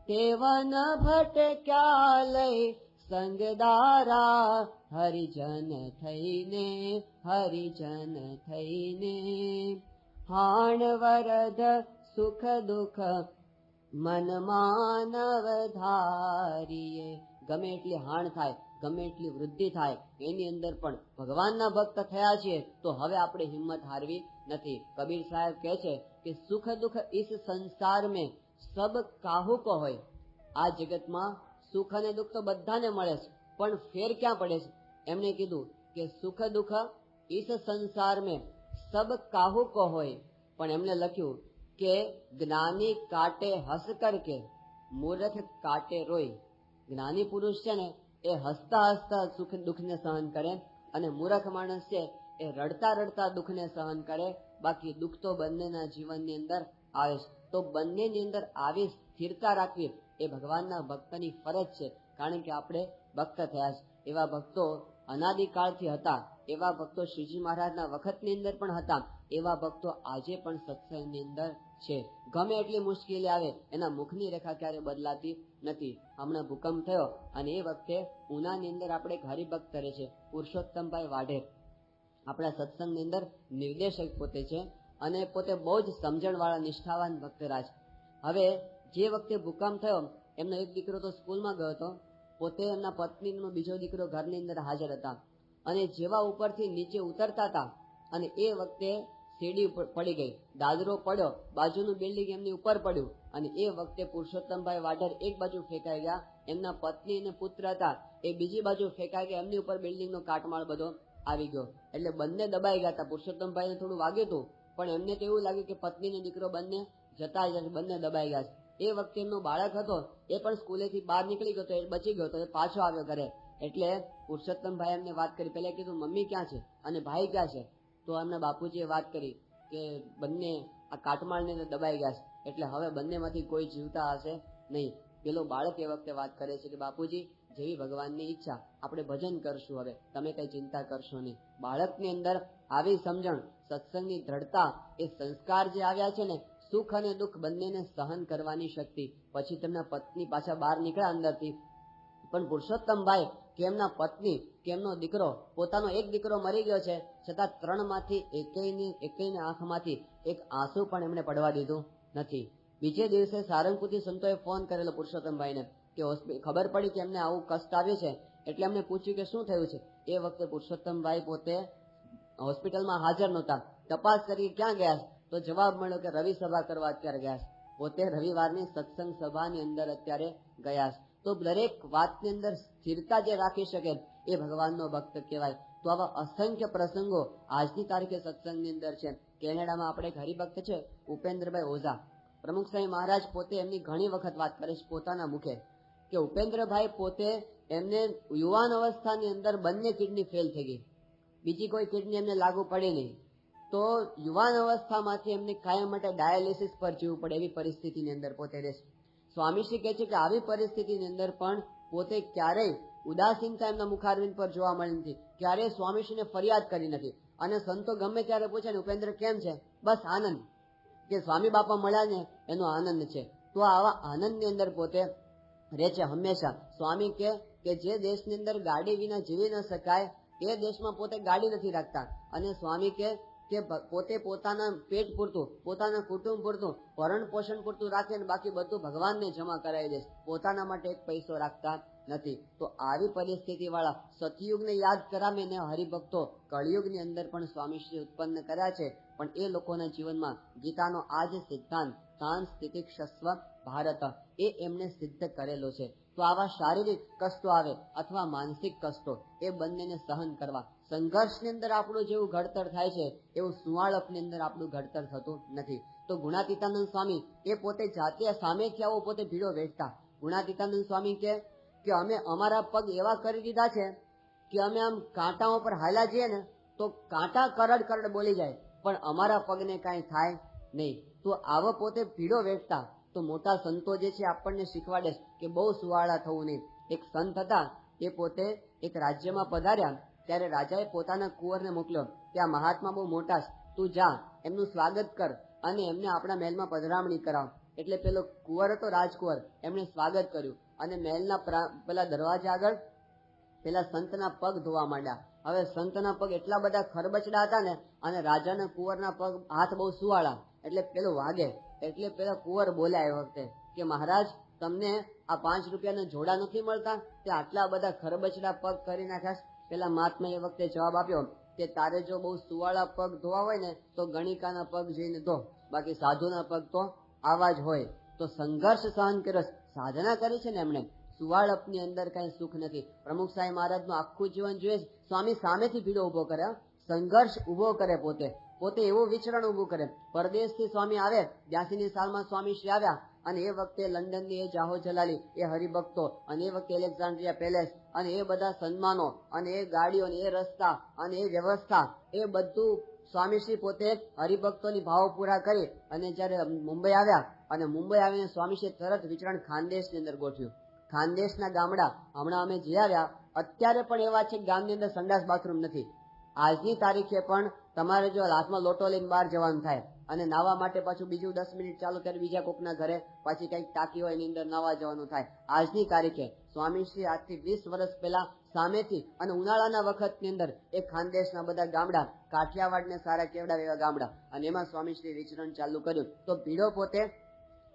તેવન ભટક્યા લઈ સંગદારા, હરિજન થઈને હાણ વરદ સુખ દુઃખ મન માનવ ધારીએ. ગમે એટલી હાણ થાય, ગમે એટલી વૃદ્ધિ થાય, એની અંદર પણ ભગવાનના ભક્ત થયા છીએ તો હવે આપણે હિંમત હારવી નથી. કબીર સાહેબ કહે છે કે સુખ દુઃખ ઇસ સંસાર મેં સબ કાહુ કો હોય. આ જગતમાં સુખ અને દુઃખ તો બધાને મળે છે, પણ ફેર ક્યાં પડે છે? એમને કીધું કે સુખ દુઃખ ઇસ સંસાર મેં સબ કાહુ કો હોય, પણ એમને લખ્યું કે જ્ઞાની કાટે હસ કરકે મૂર્ખ કાટે રોય. જ્ઞાની પુરુષ છે ને એ હસતા હસતા સુખ દુઃખને સહન કરે, અને મૂર્ખ માણસ છે એ રડતા રડતા દુઃખને સહન કરે. બાકી દુઃખ તો બંનેના જીવનની અંદર આવે છે. તો બંનેની અંદર આવી સ્થિરતા રાખવી એ ભગવાનના ભક્તની ફરજ છે. કારણ કે આપણે ભક્ત થયા છે. એવા ભક્તો અનાદિકાળથી હતા, એવા ભક્તો શ્રીજી મહારાજના વખતની અંદર પણ હતા, એવા ભક્તો આજે પણ સત્સંગની અંદર છે. ગમે એટલી મુશ્કેલી આવે એના મુખની રેખા ક્યારે બદલાતી નથી. હમણાં ભૂકંપ થયો અને એ વખતે ઉનાની અંદર આપણે એક હરિભક્ત રહે છે પુરુષોત્તમભાઈ વાઢેર, આપણા સત્સંગની અંદર નિર્દેશક પોતે છે અને પોતે બહુ જ સમજણવાળા નિષ્ઠાવાન ભક્તરાજ. હવે જે વખતે ભૂકંપ થયો એમનો એક દીકરો તો સ્કૂલમાં ગયો હતો, પોતે એમના પત્નીનો બીજો દીકરો ઘરની અંદર હાજર હતા, અને જેવા ઉપરથી નીચે ઉતરતા હતા અને એ વખતે સીડી પડી ગઈ, દાદરો પડ્યો, બાજુનું બિલ્ડિંગ એમની ઉપર પડ્યું, અને એ વખતે પુરુષોત્તમભાઈ વાઢેર એક બાજુ ફેંકાઈ ગયા, એમના પત્ની અને પુત્ર હતા એ બીજી બાજુ ફેંકાઈ ગયા, એમની ઉપર બિલ્ડિંગનો કાટમાળ બધો આવી ગયો. એટલે બંને દબાઈ ગયા હતા. પુરુષોત્તમભાઈને થોડું વાગ્યું હતું, પણ એમને તો એવું લાગ્યું કે પત્ની અને દીકરો બંને જતા જ બંને દબાઈ ગયા છે. એ વખતે એમનો બાળક હતો એ પણ સ્કૂલેથી બહાર નીકળી ગયો તો એ બચી ગયો તો એ પાછો આવ્યો ઘરે. એટલે પુરુષોત્તમભાઈ એમને વાત કરી, પહેલા કીધું મમ્મી ક્યાં છે અને ભાઈ ક્યાં છે? તો એમના બાપુજીએ વાત કરી કે બંને આ કાટમાળને દબાઈ ગયા છે, એટલે હવે બંનેમાંથી કોઈ જીવતા હશે નહીં. પેલો બાળક એ વખતે વાત કરે છે કે બાપુજી, જેવી ભગવાનની ઈચ્છા, આપણે ભજન કરશું, હવે તમે કઈ ચિંતા કરશો નહીં. બાળકની અંદર આવી સમજણ, સત્સંગની દ્રઢતા, એ સંસ્કાર જે આવ્યા છે ને, સુખ અને દુઃખ બંનેને સહન કરવાની શક્તિ. પછી તેમના પત્ની પાછા બહાર નીકળ્યા અંદરથી, પણ પુરુષોત્તમભાઈ કે એમના પત્ની કે એમનો દીકરો, પોતાનો એક દીકરો મરી ગયો છે છતાં 3 માંથી એકેયની આંખમાંથી એક આંસુ પણ એમણે પડવા દીધું નથી. બીજે દિવસે સારંગપુરથી સંતોએ ફોન કરેલો પુરુષોત્તમભાઈને કે ખબર પડી કે એમને આવું કષ્ટ આવ્યું છે, એટલે એમને પૂછ્યું કે શું થયું છે. એ વખતે પુરુષોત્તમભાઈ પોતે હોસ્પિટલમાં હાજર નહોતા. તપાસ કરી ક્યાં ગયા, તો જવાબ મળ્યો કે રવિ સભા કરવા અત્યારે ગયા. પોતે રવિવારની સત્સંગ સભાની અંદર અત્યારે ગયા. તો દરેક વાતની અંદર સ્થિરતા જે રાખી શકે એ ભગવાનનો ભક્ત કહેવાય. તો આવા અસંખ્ય પ્રસંગો આજની તારીખે સત્સંગની અંદર છે. કેનેડામાં આપણે એક હરિભક્ત છે ઉપેન્દ્રભાઈ ઓઝા, પ્રમુખ સ્વામી મહારાજ પોતે એમની ઘણી વખત વાત કરે છે પોતાના મુખે કે ઉપેન્દ્રભાઈ પોતે એમને યુવાન અવસ્થાની અંદર બંને કિડની ફેલ થઈ ગઈ, બીજી કોઈ કિડની એમને લાગુ પડી નહીં. તો યુવાન અવસ્થામાંથી એમને કાયમ માટે ડાયાલિસિસ પર જીવવું પડે એવી પરિસ્થિતિની અંદર પોતે રહેશે. સ્વામીશ્રી કહે છે કે આવી પરિસ્થિતિની અંદર પણ પોતે ક્યારેય ઉદાસીનતા એમના મુખારવિંદ પર જોવા મળી નથી, ક્યારેય સ્વામીશ્રીને ફરિયાદ કરી નથી. અને સંતો ગમે ત્યારે પૂછે ને ઉપેન્દ્ર કેમ છે, બસ આનંદ, કે સ્વામી બાપા મળ્યા ને એનો આનંદ છે. તો આવા આનંદની અંદર પોતે રહે છે હંમેશા. સ્વામી કે જે દેશની અંદર ગાડી વિના જીવી ન શકાય એ દેશમાં પોતે ગાડી નથી રાખતા. અને સ્વામી કે પોતે પોતાના પેટ પૂરતું, પોતાના કુટુંબ પૂરતું, ભરણ પોષણ પૂરતું રાખે ને બાકી બધું ભગવાનને જમા કરાવી દે, પોતાના માટે એક પૈસો રાખતા નથી. તો આવી પરિસ્થિતિ વાળા સતયુગને યાદ કરાવે ને હરિભક્તો કળિયુગની અંદર પણ સ્વામીશ્રી ઉત્પન્ન કર્યા છે. પણ એ લોકોના જીવનમાં ગીતાનો આ જે સિદ્ધાંત શાંત સ્થિતિક્ષસ્વ ભારત એ એમને સિદ્ધ કરેલો છે. તો આવા શારીરિક કષ્ટો આવે અથવા માનસિક કષ્ટો એ બંનેને સહન કરવા. સંઘર્ષની અંદર આપણું જેવું ઘડતર થાય છે એવું સુવાળપની અંદર આપણું ઘડતર થતું નથી. તો ગુણાતીતાનંદ સ્વામી એ પોતે જાતે સામેથી આવો પોતે ભીડો વેચતા. ગુણાતીતાનંદ સ્વામી કે અમે અમારા પગ એવા કરી દીધા છે કે અમે આમ કાંટાઓ પર હાલ્યા જઈએ ને તો કાંટા કરડ કરડ બોલી જાય, પણ અમારા પગને કાંઈ થાય નહીં. તો આવો પોતે ભીડો વેચતા. તો મોટા સંતો જે છે આપણને શીખવાડે કે બહુ સુવાળા થવું નહીં. એક સંત હતા, એ પોતે એક રાજ્યમાં પધાર્યા ત્યારે રાજાએ પોતાના કુંવરને મોકલ્યો કે આ મહાત્મા બહુ મોટા છે, તું જા એમનું સ્વાગત કર અને એમને આપણા મહેલમાં પધરામણી કરાવ. એટલે પેલો કુંવર હતો રાજકુંવર, એમણે સ્વાગત કર્યું અને મહેલના પેલા દરવાજા આગળ પેલા સંતના પગ ધોવા માંડ્યા. હવે સંતના પગ એટલા બધા ખરબચડા હતા ને, અને રાજાના કુંવરના પગ હાથ બહુ સુવાળા, એટલે પેલું વાગે. એટલે પેલા કુંવર બોલ્યા એ વખતે કે મહારાજ, તમને આ 5 રૂપિયાના જોડા નથી મળતા, તે આટલા બધા ખરબચડા પગ કરી નાખ્યા. પેલા મહાત્માએ એ વખતે જવાબ આપ્યો કે તારે જો બહુ સુવાળા પગ ધોવા હોય ને તો ગણિકાના પગ જઈને ધો, બાકી સાધુના પગ તો આવા જ હોય. તો સંઘર્ષ સહન કર્યો, સાધના કરી છે ને એમણે. સુવાળપની અંદર કઈ સુખ નથી. પ્રમુખ સાહેબ મહારાજનું આખું જીવન જોઈએ, સ્વામી સામેથી ભીડો ઉભો કરે, સંઘર્ષ ઉભો કરે, પોતે એવું વિચરણ ઉભું કરે. પરદેશથી સ્વામી આવે, 82ની સાલમાં સ્વામી શ્રી આવ્યા અને એ વખતે લંડનની એ જાહો જલાલી, એ હરિભક્તો, અને એ વખતે એલેક્ઝાન્ડ્રિયા પેલેસ, અને એ બધા સન્માનો, અને એ ગાડીઓ, એ રસ્તા, અને એ વ્યવસ્થા, એ બધું સ્વામીશ્રી પોતે હરિભક્તોની ભાવો પૂરા કરી અને જયારે મુંબઈ આવ્યા, અને મુંબઈ આવીને સ્વામીશ્રી તરત વિચરણ ખાનદેશની અંદર ગોઠવ્યું. ખાનદેશના ગામડા હમણાં અમે જઈ આવ્યા, અત્યારે પણ એવા છે ગામની અંદર સંડાસ બાથરૂમ નથી. આજની તારીખે પણ તમારે જો હાથમાં લોટો લઈને બહાર જવાનું થાય અને નાવા માટે પાછું બીજું 10 મિનિટ ચાલુ ત્યારે બીજા કોકના ઘરે પાછી કઈક ટાંકી હોય એની અંદર નાવા જવાનું થાય. આજની તારીખે સ્વામીશ્રી આજથી 20 વર્ષ પહેલા સામેથી અને ઉનાળાના વખતની અંદર એ ખાનદેશના બધા ગામડા, કાઠિયાવાડને સારા કેવડા એવા ગામડા, અને એમાં સ્વામીશ્રી વિચરણ ચાલુ કર્યું. તો ભીડો પોતે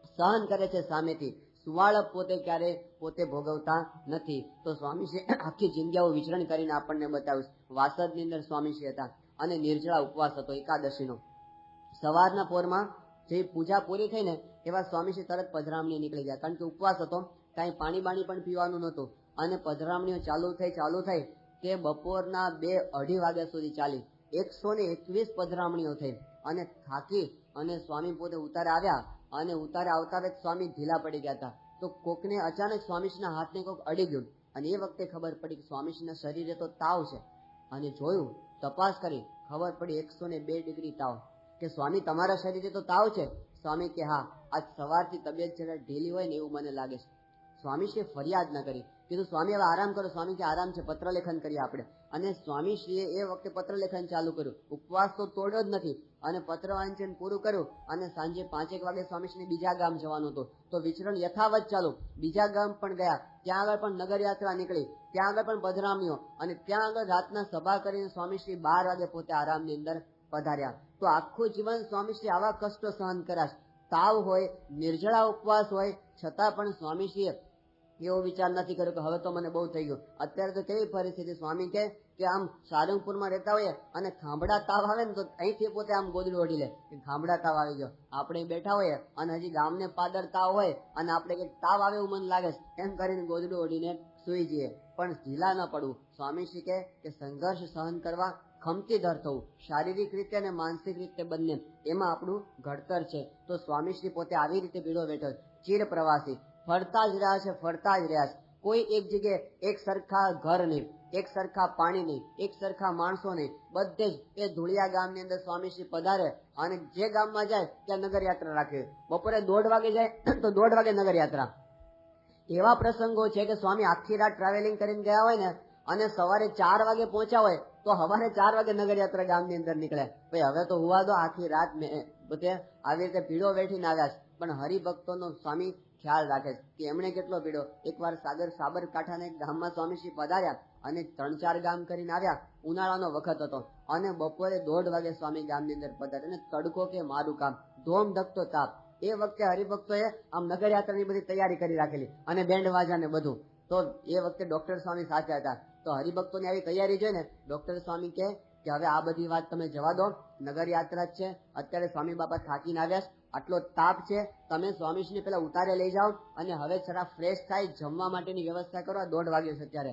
સહન કરે છે સામેથી, સુવાળપ પોતે ક્યારે પોતે ભોગવતા નથી. તો સ્વામીશ્રી આખી જિંદગીઓ વિચરણ કરીને આપણને બતાવ્યું. વાસદની અંદર સ્વામીશ્રી હતા અને નિર્જળા ઉપવાસ હતો એકાદશીનો. સવારના પોરમાં જે પૂજા પૂરી થઈ ને એવા સ્વામીશ્રી તરત પધરામણી નીકળી ગયા, કારણ કે ઉપવાસ હતો, કાંઈ પાણી બાણી પણ પીવાનું નહોતું. અને પધરામણીઓ ચાલુ થઈ તે બપોરના 2-2:30 વાગ્યા સુધી ચાલી. 121 પધરામણીઓ થઈ અને થાકી અને સ્વામી પોતે ઉતારે આવ્યા અને ઉતારે આવતા જ સ્વામી ઢીલા પડી ગયા હતા. તો કોકને અચાનક સ્વામીજીના હાથને કોક અડી ગયું અને એ વખતે ખબર પડી કે સ્વામીજીના શરીરે તો તાવ છે. અને જોયું, તપાસ કરી, ખબર પડી 102 ડિગ્રી તાવ. કે સ્વામી તમારા શરીરે તો તાવ છે? સ્વામી કે હા, આજ સવારથી તબિયત જરા ઢીલી હોય ને એવું મને લાગે છે. સ્વામીશ્રીએ ફરિયાદ ન કરી, કીધું સ્વામી હવે આરામ કરો. સ્વામી કે આરામ છે, પત્ર લેખન કરીએ આપણે. અને સ્વામીશ્રીએ એ વખતે પત્ર લેખન ચાલુ કર્યું. ઉપવાસ તો તોડ્યો જ નથી અને પત્ર વાંચન પૂરું કર્યું. અને સાંજે 5 વાગે સ્વામીશ્રીને બીજા ગામ જવાનું હતું, તો વિચરણ યથાવત ચાલુ. બીજા ગામ પણ ગયા, ત્યાં આગળ પણ નગર યાત્રા નીકળી, ત્યાં આગળ પણ પધરામણીઓ, અને ત્યાં આગળ રાતના સભા કરીને સ્વામીશ્રી 12 વાગે પોતે આરામની અંદર પધાર્યા. તો આખું જીવન સ્વામીશ્રી આવા કષ્ટો સહન કર્યા. તાવ હોય, નિર્જળા ઉપવાસ હોય, છતાં પણ સ્વામીશ્રીએ એવો વિચાર નથી કર્યો કે હવે તો મને બહુ થઈ ગયું. અત્યારે તો કેવી પરિસ્થિતિ, સ્વામી કે આમ સારંગપુરમાં રહેતા હોઈએ અને ખાંભડા તાવ આવે ને તો અહીંથી પોતે આમ ગોદડું ઓઢી લે કે ખાંભડા તાવ આવી ગયો. આપણે બેઠા હોઈએ અને હજી ગામને પાદર તાવ હોય અને આપણે કંઈક તાવ આવે એવું મને લાગે છે એમ કરીને ગોદડું ઓઢીને સુઈ જઈએ, પણ ઢીલા ન પડવું. સ્વામીશ્રી કે સંઘર્ષ સહન કરવા ખમતીધર થવું, શારીરિક રીતે અને માનસિક રીતે બંને, એમાં આપણું ઘડતર છે. તો સ્વામીશ્રી પોતે આવી રીતે પીડો બેઠો, ચીર પ્રવાસી, ફરતા જ રહ્યા છે, ફરતા જ રહ્યા છે. કોઈ એક જગ્યાએ એક સરખા ઘર નહીં, એક સરખા પાણી નહીં, એક સરખા માણસો નહીં, બધે જ એ ધુળિયા ગામની અંદર સ્વામીશ્રી પધારે અને જે ગામમાં જાય ત્યાં નગર યાત્રા રાખે. બપોરે 1:30 વાગે જાય તો 1:30 વાગે નગર યાત્રા. એવા પ્રસંગો છે કે સ્વામી આખી રાત ટ્રાવેલિંગ કરીને ગયા હોય ને અને સવારે 4 વાગે પહોંચ્યા હોય તો સવારે 4 વાગે નગર યાત્રા ગામની અંદર નીકળે. ભાઈ હવે તો હુવા દો, આખી રાત બધે આવી રીતે પીડો વેઠીને આવ્યા છે. પણ હરિભક્તોનો સ્વામી ખ્યાલ રાખે છે કે એમણે કેટલો પીડો. એકવાર સાબરકાંઠાના એક ગામમાં સ્વામીશ્રી પધાર્યા અને 3-4 ગામ કરીને આવ્યા. ઉનાળાનો વખત હતો અને બપોરે 1:30 વાગે સ્વામી ગામની અંદર પધાર્યા અને તડકો કે મારું કામ, ધોમ ધકતો તાપ. એ વખતે હરિભક્તોએ આમ નગર યાત્રાની બધી તૈયારી કરી રાખેલી અને બેન્ડ વાજા ને બધું. તો એ વખતે ડોક્ટર સ્વામી સાથે હતા. તો હરિભક્તોની આવી તૈયારી જોઈને ડોક્ટર સ્વામી કે હવે આ બધી વાત તમે જવા દો, નગર યાત્રા જ છે, અત્યારે સ્વામી બાપા થાકીને આવ્યા છે, આટલો તાપ છે, તમે સ્વામીશ્રીને પેલા ઉતારે લઈ જાઓ અને હવે જરા ફ્રેશ થાય, જમવા માટેની વ્યવસ્થા કરો. 1:30 વાગ્યો છે અત્યારે.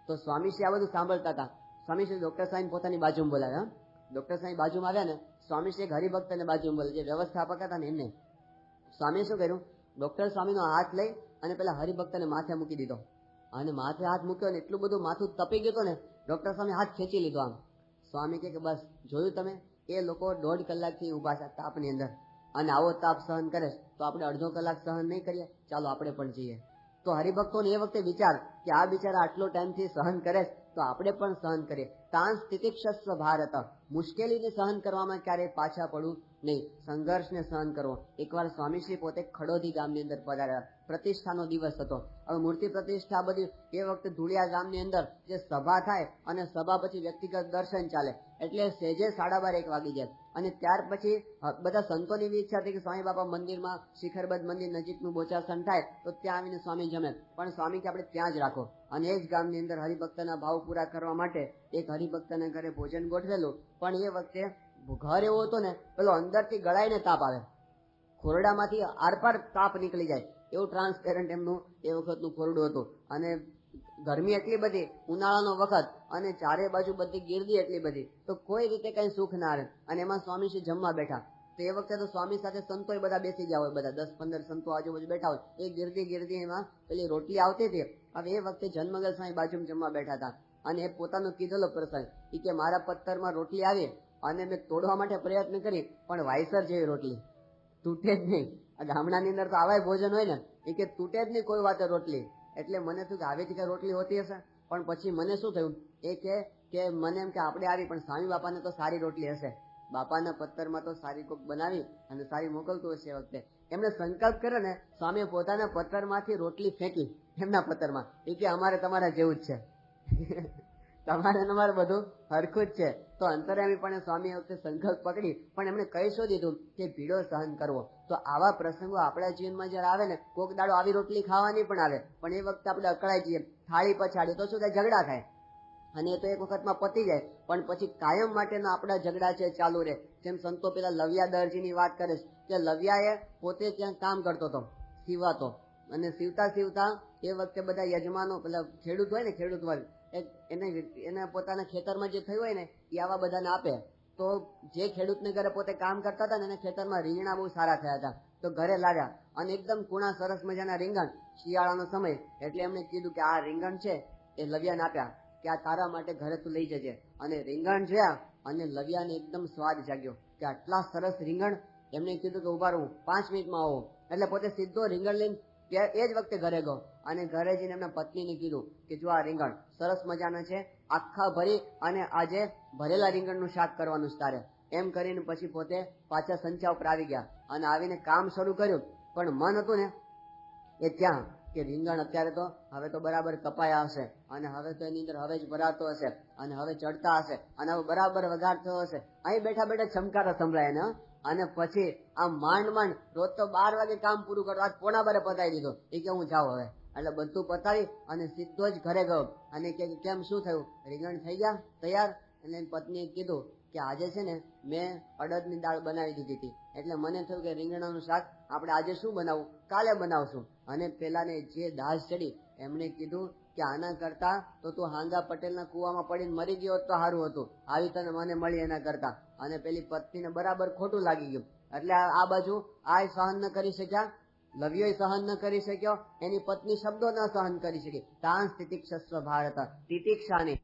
તો સ્વામીશ્રી આ બધું સાંભળતા હતા. સ્વામીશ્રી ડોક્ટર સાહેબ પોતાની બાજુમાં બોલાવ્યા. ડોક્ટર સાહેબ બાજુમાં આવ્યા ને સ્વામીશ્રી એક હરિભક્તને બાજુમાં બોલે, જે વ્યવસ્થાપક હતા ને એમને. સ્વામીએ શું કર્યું, ડોક્ટર સ્વામીનો હાથ લઈ અને પેલા હરિભક્તને માથે મૂકી દીધો અને માથે હાથ મૂક્યો ને એટલું બધું માથું તપી ગયું ને ડોક્ટર સ્વામી હાથ ખેંચી લીધો. આમ સ્વામી કે બસ જોયું તમે, એ લોકો 1.5 કલાકથી ઉભા છે તાપની અંદર અને આવો તાપ સહન કરે તો આપણે 1/2 કલાક સહન નહીં કરીએ? ચાલો આપણે પણ જઈએ. તો હરિભક્તોને એ વખતે વિચાર કે આ બિચારા આટલો ટાઈમથી સહન કરે તો આપણે પણ સહન કરીએ. તાન સ્થિતિક્ષસ્વ ભારત, મુશ્કેલીને સહન કરવામાં ક્યારેય પાછા પડવું નહીં, સંઘર્ષને સહન કરવો. એકવાર સ્વામીશ્રી પોતે ખડોદી ગામની અંદર પધાર્યા. પ્રતિષ્ઠાનો દિવસ હતો. હવે મૂર્તિ પ્રતિષ્ઠા બધી એ વખતે ધુળિયા ગામની અંદર જે સભા થાય અને સભા પછી વ્યક્તિગત દર્શન ચાલે એટલે સેજે 12:30 વાગી જાય. અને ત્યાર પછી બધા સંતોની એવી ઈચ્છા હતી કે સ્વામી બાપા મંદિરમાં શિખરબદ્ધ મંદિર નજીકનું બોચાસન થાય તો ત્યાં આવીને સ્વામી જમે, પણ સ્વામી કે આપણે ત્યાં જ રાખો. અને એ જ ગામની અંદર હરિભક્તના ભાવ પૂરા કરવા માટે એક હરિભક્તના ઘરે ભોજન ગોઠવેલું. પણ એ વખતે ઘર એવો હતો ને, પેલો અંદરથી ગળાઈને તાપ આવે, ખોરડામાંથી આરપાર તાપ નીકળી જાય એવું ટ્રાન્સપેરન્ટ એમનું એ વખતનું ખોરડું હતું. અને ગરમી એટલી બધી, ઉનાળાનો વખત, અને ચારે બાજુ બધી ગીરદી એટલી બધી, તો કોઈ રીતે કઈ સુખ ના આવે. અને એમાં સ્વામીશ્રી જમવા બેઠા. તો એ વખતે તો સ્વામી સાથે સંતો બધા બેસી ગયા હોય, બધા 10-15 સંતો આજુબાજુ બેઠા હોય. એ ગીરદી એમાં પેલી રોટલી આવતી હતી. હવે એ વખતે જન્મગલ સ્વામી બાજુમાં જમવા બેઠા હતા અને એ પોતાનો કીધેલો પ્રસંગ કે મારા પથ્થરમાં રોટલી આવી અને મેં તોડવા માટે પ્રયત્ન કરી પણ વાયસર જેવી રોટલી તૂટે જ નહીં. આ ગામડાની અંદર તો આવાય ભોજન હોય ને, એ કે તૂટે જ નહીં કોઈ વાતે રોટલી. એટલે મને શું કે આવી જ કઈ રોટલી હોતી હશે. પણ પછી મને શું થયું, એ કે મને એમ કે આપણે આવી પણ સ્વામી બાપાને તો સારી રોટલી હશે, બાપાના પથ્થરમાં તો સારી કોક બનાવી અને સારી મોકલતું હશે. એ વખતે એમને સંકલ્પ કર્યો ને, સ્વામીએ પોતાના પથ્થરમાંથી રોટલી ફેંકી એમના પથ્થરમાં. એ કે અમારે તમારા જેવું જ છે, તમારે અમારે બધું હરખું જ છે. તો અંતર્યામીપણે સ્વામી વખતે સંકલ્પ પકડી પણ એમણે કહી શું દીધું કે પીડો સહન કરવો. તો આવા પ્રસંગો આપણા જીવનમાં જયારે આવે ને, કોક દાડો આવી રોટલી ખાવાની પણ આવે, પણ એ વખતે આપણે અકળાઈ જઈએ, થાળી પછાડી તો શું થાય, ઝઘડા થાય. અને એ તો એક વખતમાં પતી જાય, પણ પછી કાયમ માટેના આપણા ઝઘડા છે ચાલુ રહે. જેમ સંતો પેલા લવિયા દરજીની વાત કરે છે કે લવિયાએ પોતે ત્યાં કામ કરતો હતો, સીવાતો, અને સીવતા એ વખતે બધા યજમાનો, પેલા ખેડૂત હોય ને, ખેડૂત વર્ગ એને પોતાના ખેતરમાં જે થયું હોય ને એ આવા બધાને આપે. તો જે ખેડૂતને ઘરે પોતે કામ કરતા હતા ને એને ખેતરમાં રીંગણા બહુ સારા થયા હતા. તો ઘરે લાવ્યા અને એકદમ કુણા સરસ મજાના રીંગણ, શિયાળાનો સમય એટલે એમને કીધું કે આ રીંગણ છે એ લવિયાને આપ્યા કે આ તારા માટે ઘરે તું લઈ જજે. અને રીંગણ જોયા અને લવિયાને એકદમ સ્વાદ જાગ્યો કે આટલા સરસ રીંગણ. એમને કીધું કે ઉભા રહું 5 મિનિટમાં આવો. એટલે પોતે સીધો રીંગણ લઈને એ જ વખતે ઘરે ગયો અને ઘરે જઈને એમના પત્નીને કીધું કે જો આ રીંગણ સરસ મજાના છે, આખા ભરી અને આજે ભરેલા રીંગણનું શાક કરવાનું છે તારે. એમ કરીને પછી પોતે પાછા સંચા ઉપર આવી ગયા અને આવીને કામ શરૂ કર્યું. પણ મન હતું ને એ ત્યાં કે રીંગણ અત્યારે તો હવે તો બરાબર કપાયા હશે અને હવે તો એની અંદર હવે જ ભરાતો હશે અને હવે ચડતા હશે અને હવે બરાબર વઘાર થયો હશે. અહીં બેઠા બેઠા ચમકારા સંભળાય ને. અને પછી આમ માંડ રોજ તો 12 વાગે કામ પૂરું કરો, આજ 11:15 પતાવી દીધો. એ કે હું જાઉં હવે. એટલે બધું પતાવી અને સીધો જ ઘરે ગયો અને કે કેમ શું થયું, રીંગણ થઈ ગયા તૈયાર? એટલે એની પત્નીએ કીધું કે આજે છે ને મેં અડદની દાળ બનાવી દીધી હતી, એટલે મને થયું કે રીંગણાનું શાક આપણે આજે શું બનાવવું, કાલે બનાવશું. અને પેલાને જે દાજ ચડી એમણે કીધું કે આના કરતા તો તું હાંગા પટેલના કુવામાં પડીને મરી ગયો તો સારું હતું, આવી તને મને મળી એના કરતા. અને પેલી પત્નીને બરાબર ખોટું લાગી ગયું. એટલે આ બાજુ આ સહન ન કરી શક્યા, લવ્યો સહન ન કરી શક્યો, એની પત્ની શબ્દો ન સહન કરી શકી. તાન તિતિક્ષસ્વ ભારત, તિતિક્ષાની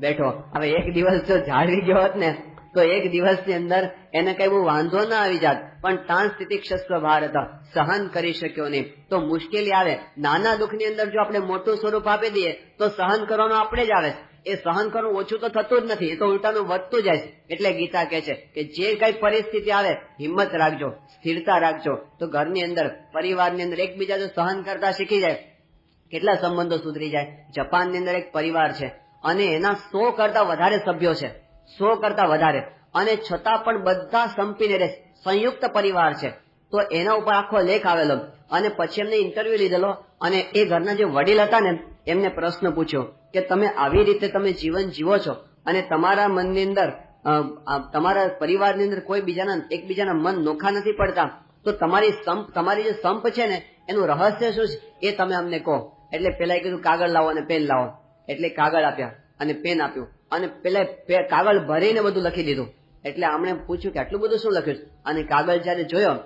બેઠો. હવે એક દિવસ જો જાળવી ગયો હોત ને તો એક દિવસની અંદર એને કઈ બહુ વાંધો ના આવી જાત. પણ તાન તિતિક્ષસ્વ ભારત, સહન કરી શક્યો નહીં. તો મુશ્કેલી આવે, નાના દુઃખની અંદર જો આપણે મોટું સ્વરૂપ આપી દઈએ તો સહન કરવાનું આપણે જ આવે. એ સહન કરવું ઓછું તો થતું જ નથી, એ તો ઉલટાનું વધતું જાય. એટલે ગીતા કહે છે કે જે કઈ પરિસ્થિતિ આવે હિંમત રાખજો, સ્થિરતા રાખજો. તો ઘરની અંદર, પરિવારની અંદર એકબીજા જો સહન કરતા શીખી જાય, કેટલા સંબંધો સુધરી જાય. જાપાનની અંદર એક પરિવાર છે અને એના 100 કરતા વધારે સભ્યો છે, 100 કરતા વધારે, અને છતાં પણ બધા સંપીને રહે, સંયુક્ત પરિવાર છે. તો એના ઉપર આખો લેખ આવેલો. અને પછી એમને ઇન્ટરવ્યુ લીધેલો અને એ ઘરના જે વડીલ હતા ને એમને પ્રશ્ન પૂછ્યો કે તમે આવી રીતે તમે જીવન જીવો છો અને તમારા મનની અંદર, તમારા પરિવારની અંદર કોઈ એકબીજાના મન નોખા નથી પડતા, તો તમારી જે સંપ છે ને એનું રહસ્ય શું છે એ તમે અમને કહો. એટલે પેલા કીધું કાગળ લાવો અને પેન લાવો. એટલે કાગળ આપ્યા અને પેન આપ્યું અને પેલા કાગળ ભરીને બધું લખી દીધું. એટલે આમણે પૂછ્યું કે આટલું બધું શું લખ્યું છે? અને કાગળ જયારે જોયો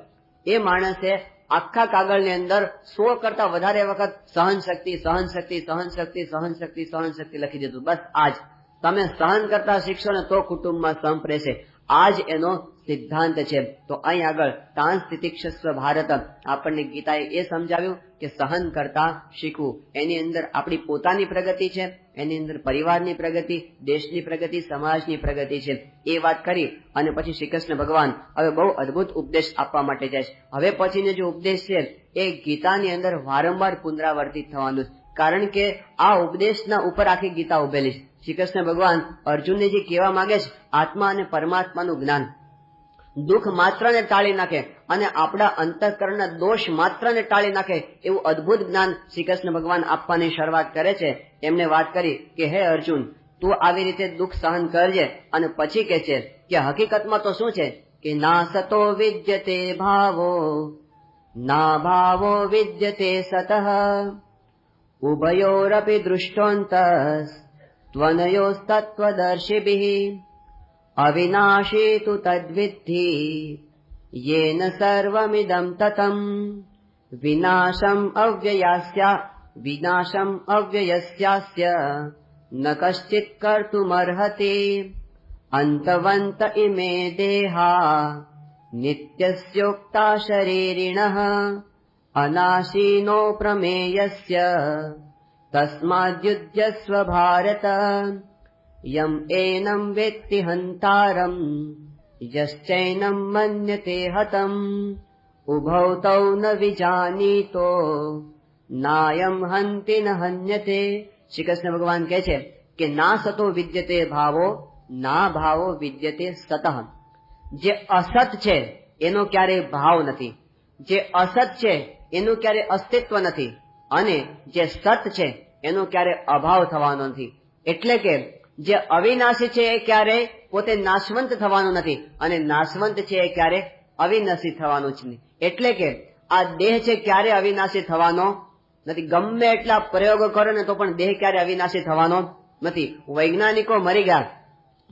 એ માણસે આખા કાગળની અંદર 100 કરતા વધારે વખત સહનશક્તિ, સહનશક્તિ, સહનશક્તિ, સહનશક્તિ, સહનશક્તિ લખી દીધું. બસ આજ તમે સહન કરતા શીખશો ને તો કુટુંબમાં સંપ રહેશે. આ જ એનો સિદ્ધાંત છે. તો અહીં આગળ તાન તિતિક્ષસ્વ ભારત આપણને ગીતાએ એ સમજાવ્યું કે સહન કરતા શીખવું. એની અંદર આપણી પોતાની પ્રગતિ છે, એની અંદર પરિવારની પ્રગતિ, દેશની પ્રગતિ, સમાજની પ્રગતિ છે. એ વાત કરી અને પછી શ્રી કૃષ્ણ ભગવાન હવે બહુ અદભુત ઉપદેશ આપવા માટે જાય છે. હવે પછીનો જે ઉપદેશ છે એ ગીતાની અંદર વારંવાર પુનરાવર્તિત થવાનું છે, કારણ કે આ ઉપદેશના ઉપર આખી ગીતા ઉભેલી છે. શ્રી કૃષ્ણ ભગવાન અર્જુનને જે કહેવા માંગે છે આત્મા અને પરમાત્માનું જ્ઞાન, દુઃખ માત્રને ટાળી નાખે અને આપણા અંતઃકરણના દોષ માત્રને ટાળી નાખે એવું અદભુત જ્ઞાન શ્રી કૃષ્ણ ભગવાન આપવાની શરૂઆત કરે છે. એમને વાત કરી કે હે અર્જુન, તું આવી રીતે દુઃખ સહન કરજે. અને પછી કહે છે કે હકીકતમાં તો શું છે કે ના સતો વિદ્યતે ભાવો, ના ભાવો વિદ્યતે સતઃ, ઉભયોરપી દૃષ્ટોંતસ ત્વનયોસ્તત્વદર્શિભિઃ, અવિનાશી તુ તદ્વિદ્ધિ યેન સર્વમિદં તતં, વિનાશમ અવ્યયસ્યાસ્ય ન કશ્ચિત કર્તુમર્હતિ, અંતવંત ઇમે દેહા નિત્યસ્યોક્તા શરીરિણઃ, અનાશીનો પ્રમેયસ્ય તસ્માદ્યુધ્યસ્વ ભારત, યમ એનમ વેત્તિ હંતારમ યશ્ચૈનમ મન્યતે હતમ, ઉભૌ તૌ ન વિજાનીતો નાયમ હંતિ ન હન્યતે. શ્રી કૃષ્ણ ભગવાન કહે છે કે ના સતો વિદ્યતે ભાવો, ના ભાવો વિદ્યતે સતઃ. જે અસત છે એનો ક્યારેય ભાવ નથી, જે અસત છે એનું ક્યારે અસ્તિત્વ નથી, અને જે સત છે એનો ક્યારે અભાવ થવાનો નથી. એટલે કે જે અવિનાશી છે એ ક્યારે પોતે નાશવંત થવાનું નથી, અને નાશવંત છે એ ક્યારે અવિનાશી થવાનું છે નહીં. એટલે કે આ દેહ છે ક્યારે અવિનાશી થવાનો નથી. ગમે એટલા પ્રયોગો કરો ને તો પણ દેહ ક્યારે અવિનાશી થવાનો નથી. વૈજ્ઞાનિકો મરી ગયા,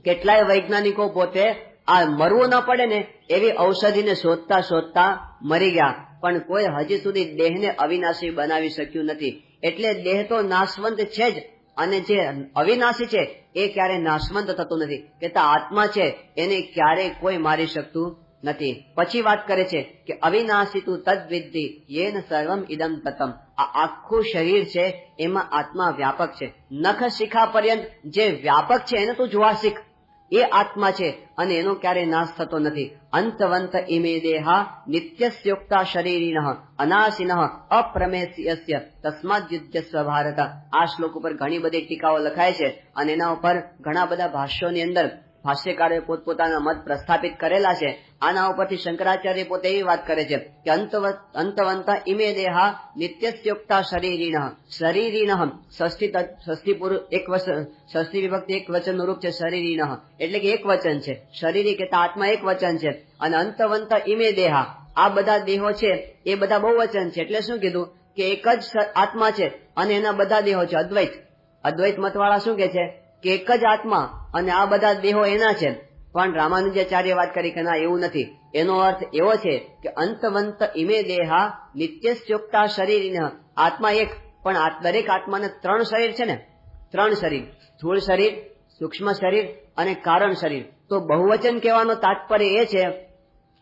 કેટલાય વૈજ્ઞાનિકો પોતે આ મરવું ન પડે ને એવી ઔષધિને શોધતા શોધતા મરી ગયા, પણ કોઈ હજી સુધી દેહને અવિનાશી બનાવી શક્યું નથી. એટલે દેહ તો નાશવંત છે જ, અને જે અવિનાશી છે એ ક્યારે નાશવંત થતું નથી. કે આત્મા છે એને ક્યારેય કોઈ મારી શકતું નથી. પછી વાત કરે છે કે અવિનાશી તું તદ્વિદ્ધિ યેન સર્વમ ઇદમ તતમ. આ આખું શરીર છે એમાં આત્મા વ્યાપક છે. નખ શિખા પર્યંત જે વ્યાપક છે એને તું જોવા શીખ. એ આત્મા છે અને એનો ક્યારેય નાશ થતો નથી. અંતવંત ઇમે દેહા નિત્યસ્યોક્તા શરીરિનઃ અનાશિનઃ અપ્રમેયસ્ય તસ્માદ યુધ્યસ્વ ભારત. આ શ્લોક ઉપર ઘણી બધી ટીકાઓ લખાય છે અને એના ઉપર ઘણા બધા ભાષ્યોની અંદર ભાષ્યકારોએ પોતપોતાના મત પ્રસ્થાપિત કરેલા છે. આના ઉપરથી શંકરાચાર્ય પોતે એવી વાત કરે છે કે અંતવંત ઇમે દેહા નિત્યસ્યોક્તા શરીરિનઃ. શરીરિનઃ ષષ્ઠી પુરુષ એક વચન, ષષ્ઠી વિભક્તિ એક વચનનું રૂપ છે શરીરિનઃ, એટલે કે એક વચન છે. શરીરી કહેતા આત્મા એક વચન છે. અને અંતવંત ઇમે દેહા, આ બધા દેહો છે એ બધા બહુ વચન છે. એટલે શું કીધું કે એક જ આત્મા છે અને એના બધા દેહો છે. અદ્વૈત મતવાળા શું કે છે કે એક જ આત્મા અને આ બધા દેહો એના છે. પણ રામાનુજાચાર્ય વાત કરી કે ના, એવું નથી. એનો અર્થ એવો છે કે અંતવંત ઇમે દેહા નિત્યસ્યોક્તા શરીરિનઃ. આત્મા એક, પણ દરેક આત્માને ત્રણ શરીર છે ને, ત્રણ શરીર, સ્થૂળ શરીર, સૂક્ષ્મ શરીર અને કારણ શરીર. તો બહુવચન કહેવાનો તાત્પર્ય એ છે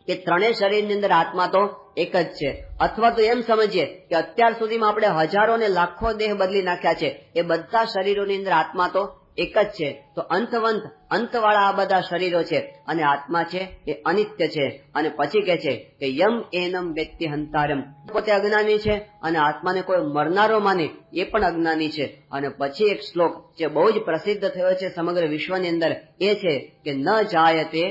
કે ત્રણેય શરીરની અંદર આત્મા તો એક જ છે. અથવા તો એમ સમજીએ કે અત્યાર સુધીમાં આપણે હજારો ને લાખો દેહ બદલી નાખ્યા છે, એ બધા શરીરોની અંદર આત્મા તો એક જ છે. તો અંતવાળા આ બધા શરીરો છે અને આત્મા છે એ અનિત્ય છે. અને પછી કહે છે કે યમ એનમ વ્યક્તિ હંતારમ, પોતે અજ્ઞાની છે અને આત્માને કોઈ મરનારો માને એ પણ અજ્ઞાની છે. અને પછી એક શ્લોક જે બહુ જ પ્રસિદ્ધ થયો છે સમગ્ર વિશ્વની અંદર, એ છે કે ન જાયતે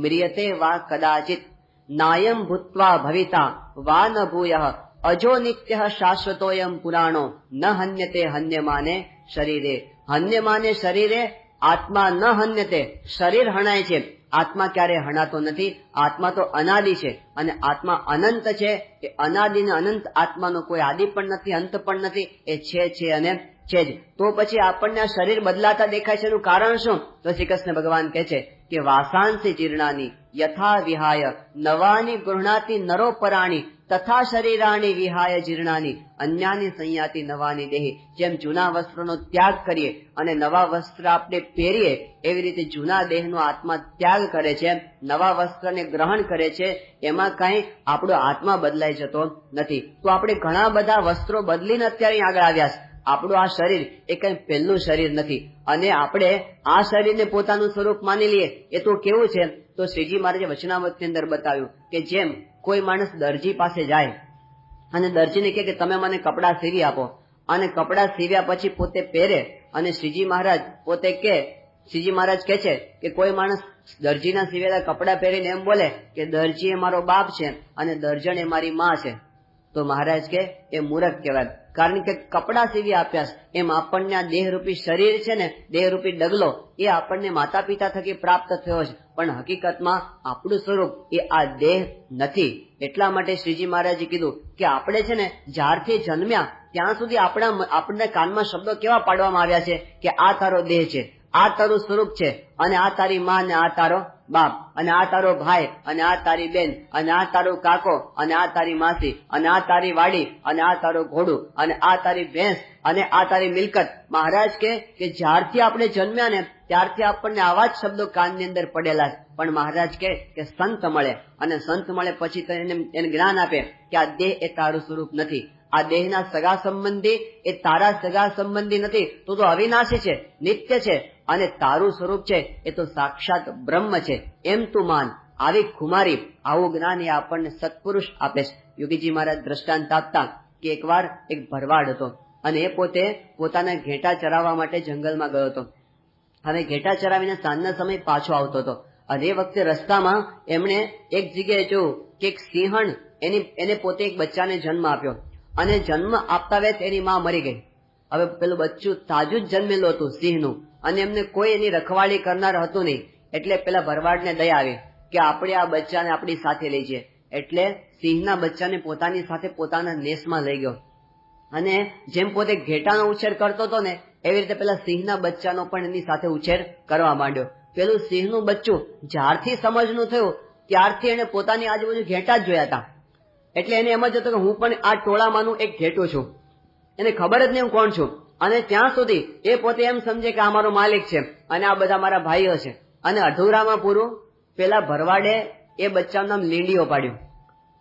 મ્રિયતે વા કદાચિત નાયમ ભૂત્વા ભવિતા વા ન ભૂયઃ અજો નિત્યઃ શાશ્વતોયમ પુરાણો ન હન્યતે હન્યમાને શરીરે. હન્યમાને શરીરે, આત્મા ન હન્યતે, શરીર હણાય છે, આત્મા ક્યારે હણાતો નથી. આત્મા તો અનાદિ છે અને આત્મા અનંત છે. એ અનાદિ ને અનંત આત્માનો કોઈ આદિ પણ નથી, અંત પણ નથી. એ છે અને છે જ. તો પછી આપણને આ શરીર બદલાતા દેખાય છે એનું કારણ શું? તો શ્રી કૃષ્ણ ભગવાન કહે છે કે વાસાંસી જીર્ણાની યથા વિહાય નવાની ગૃહણાતિ નરોપરાણી તથા શરીરાણી વિહાય જીર્ણાની અન્યાની સંયાતિ નવાની દેહી. જેમ જૂના વસ્ત્રોનો ત્યાગ કરીએ અને નવા વસ્ત્ર આપણે પહેરીએ, એવી રીતે જૂના દેહનો આત્મા ત્યાગ કરે છે, નવા વસ્ત્રને ગ્રહણ કરે છે. એમાં કઈ આપણો આત્મા બદલાઈ જતો નથી. તો આપણે ઘણા બધા વસ્ત્રો બદલીને અત્યારે આગળ આવ્યા છે. આપણું આ શરીર એ કઈ પહેલું શરીર નથી. અને આપણે આ શરીરને પોતાનું સ્વરૂપ માની લઈએ એ તો કેવું છે? તો શ્રીજી મહારાજે વચનામૃતની અંદર બતાવ્યું કે જેમ કોઈ માણસ દરજી પાસે જાય અને દરજીને કહે કે તમે મને કપડાં સીવી આપો, અને કપડાં સીવ્યા પછી પોતે પહેરે, અને શ્રીજી મહારાજ કહે છે કે કોઈ માણસ દરજીના સીવેલા કપડાં પહેરીને એમ બોલે કે દરજી એ મારો બાપ છે અને દર્જણ એ મારી માં છે, તો મહારાજ કે એ મૂર્ખ કહેવાય. કારણ કે કપડાં સીવી આપ્યા એમ આપણને આ દેહરૂપી શરીર છે ને, દેહરૂપી ડગલો, એ આપણને માતા પિતા થકી પ્રાપ્ત થયો છે. પણ હકીકતમાં આપણું સ્વરૂપ એ આ દેહ નથી. એટલા માટે શ્રીજી મહારાજે કીધું કે આપણે છે ને જ્યારથી જન્મ્યા ત્યાં સુધી આપણને કાનમાં શબ્દો કેવા પાડવામાં આવ્યા છે કે આ તારો દેહ છે, આ તારું સ્વરૂપ છે, અને આ તારી માં ને આ તારો બાપ, અને આ તારો ભાઈ, અને આ તારી બેન, અને આ તારો કાકો, અને આ તારી માસી, અને આ તારી વાડી, અને આ તારો ઘોડું, અને આ તારી ભેંસ, અને આ તારી મિલકત. મહારાજ કે જ્યારથી આપણે જન્મ્યા ને ત્યારથી આપણને આવા જ શબ્દો કાનની અંદર પડેલા છે. પણ મહારાજ કે સંત મળે, અને સંત મળે પછી તો એને જ્ઞાન આપે કે આ દેહ એ તારું સ્વરૂપ નથી, આ દેહના સગા સંબંધી એ તારા સગા સંબંધી નથી, તો અવિનાશી છે, નિત્ય છે, અને તારું સ્વરૂપ છે એ તો સાક્ષાત બ્રહ્મ છે, એમ તું માન. આવી ખુમારી, આવું જ્ઞાન એ આપણને સત્પુરુષ આપે છે. યોગીજી મહારાજ દ્રષ્ટાંત આપતા કે એકવાર એક ભરવાડ હતો અને એ પોતે પોતાના ઘેટા ચરાવવા માટે જંગલમાં ગયો હતો. હવે ઘેટા ચરાવીને સાંજના સમય પાછો આવતો હતો, અને એ વખતે રસ્તામાં એમણે એક જગ્યાએ જોયું કે એક સિંહણ એને પોતે એક બચ્ચાને જન્મ આપ્યો, અને જન્મ આપતા વેત એની માં મરી ગઈ. હવે પેલું બચ્ચું તાજું જ જન્મેલું હતું સિંહનું, અને એમને કોઈ એની રખવાળી કરનાર હતું નહીં. એટલે પેલા ભરવાડને દયા આવી કે આપણે આ બચ્ચાને આપણી સાથે લઈ જઈએ. એટલે સિંહના બચ્ચાને પોતાની સાથે પોતાના નેસમાં લઈ ગયો, અને જેમ પોતે ઘેટાનો ઉછેર કરતો હતો ને એવી રીતે પેલા સિંહના બચ્ચાનો પણ એની સાથે ઉછેર કરવા માંડ્યો. પેલું સિંહનું બચ્ચું જ્યારથી સમજનું થયું ત્યારથી એને પોતાની આજુબાજુ ઘેટા જ જોયા હતા. એટલે એને એમ જ હતું કે હું પણ આ ટોળામાંનું એક ઘેટું છું, એને ખબર જ નહીં હું કોણ છું. અને ત્યાં સુધી એ પોતે એમ સમજે કે આ મારો માલિક છે અને આ બધા મારા ભાઈઓ છે. અને અધૂરામાં પૂરું પેલા ભરવાડે એ બચ્ચાનું નામ લીંડીઓ પાડ્યું.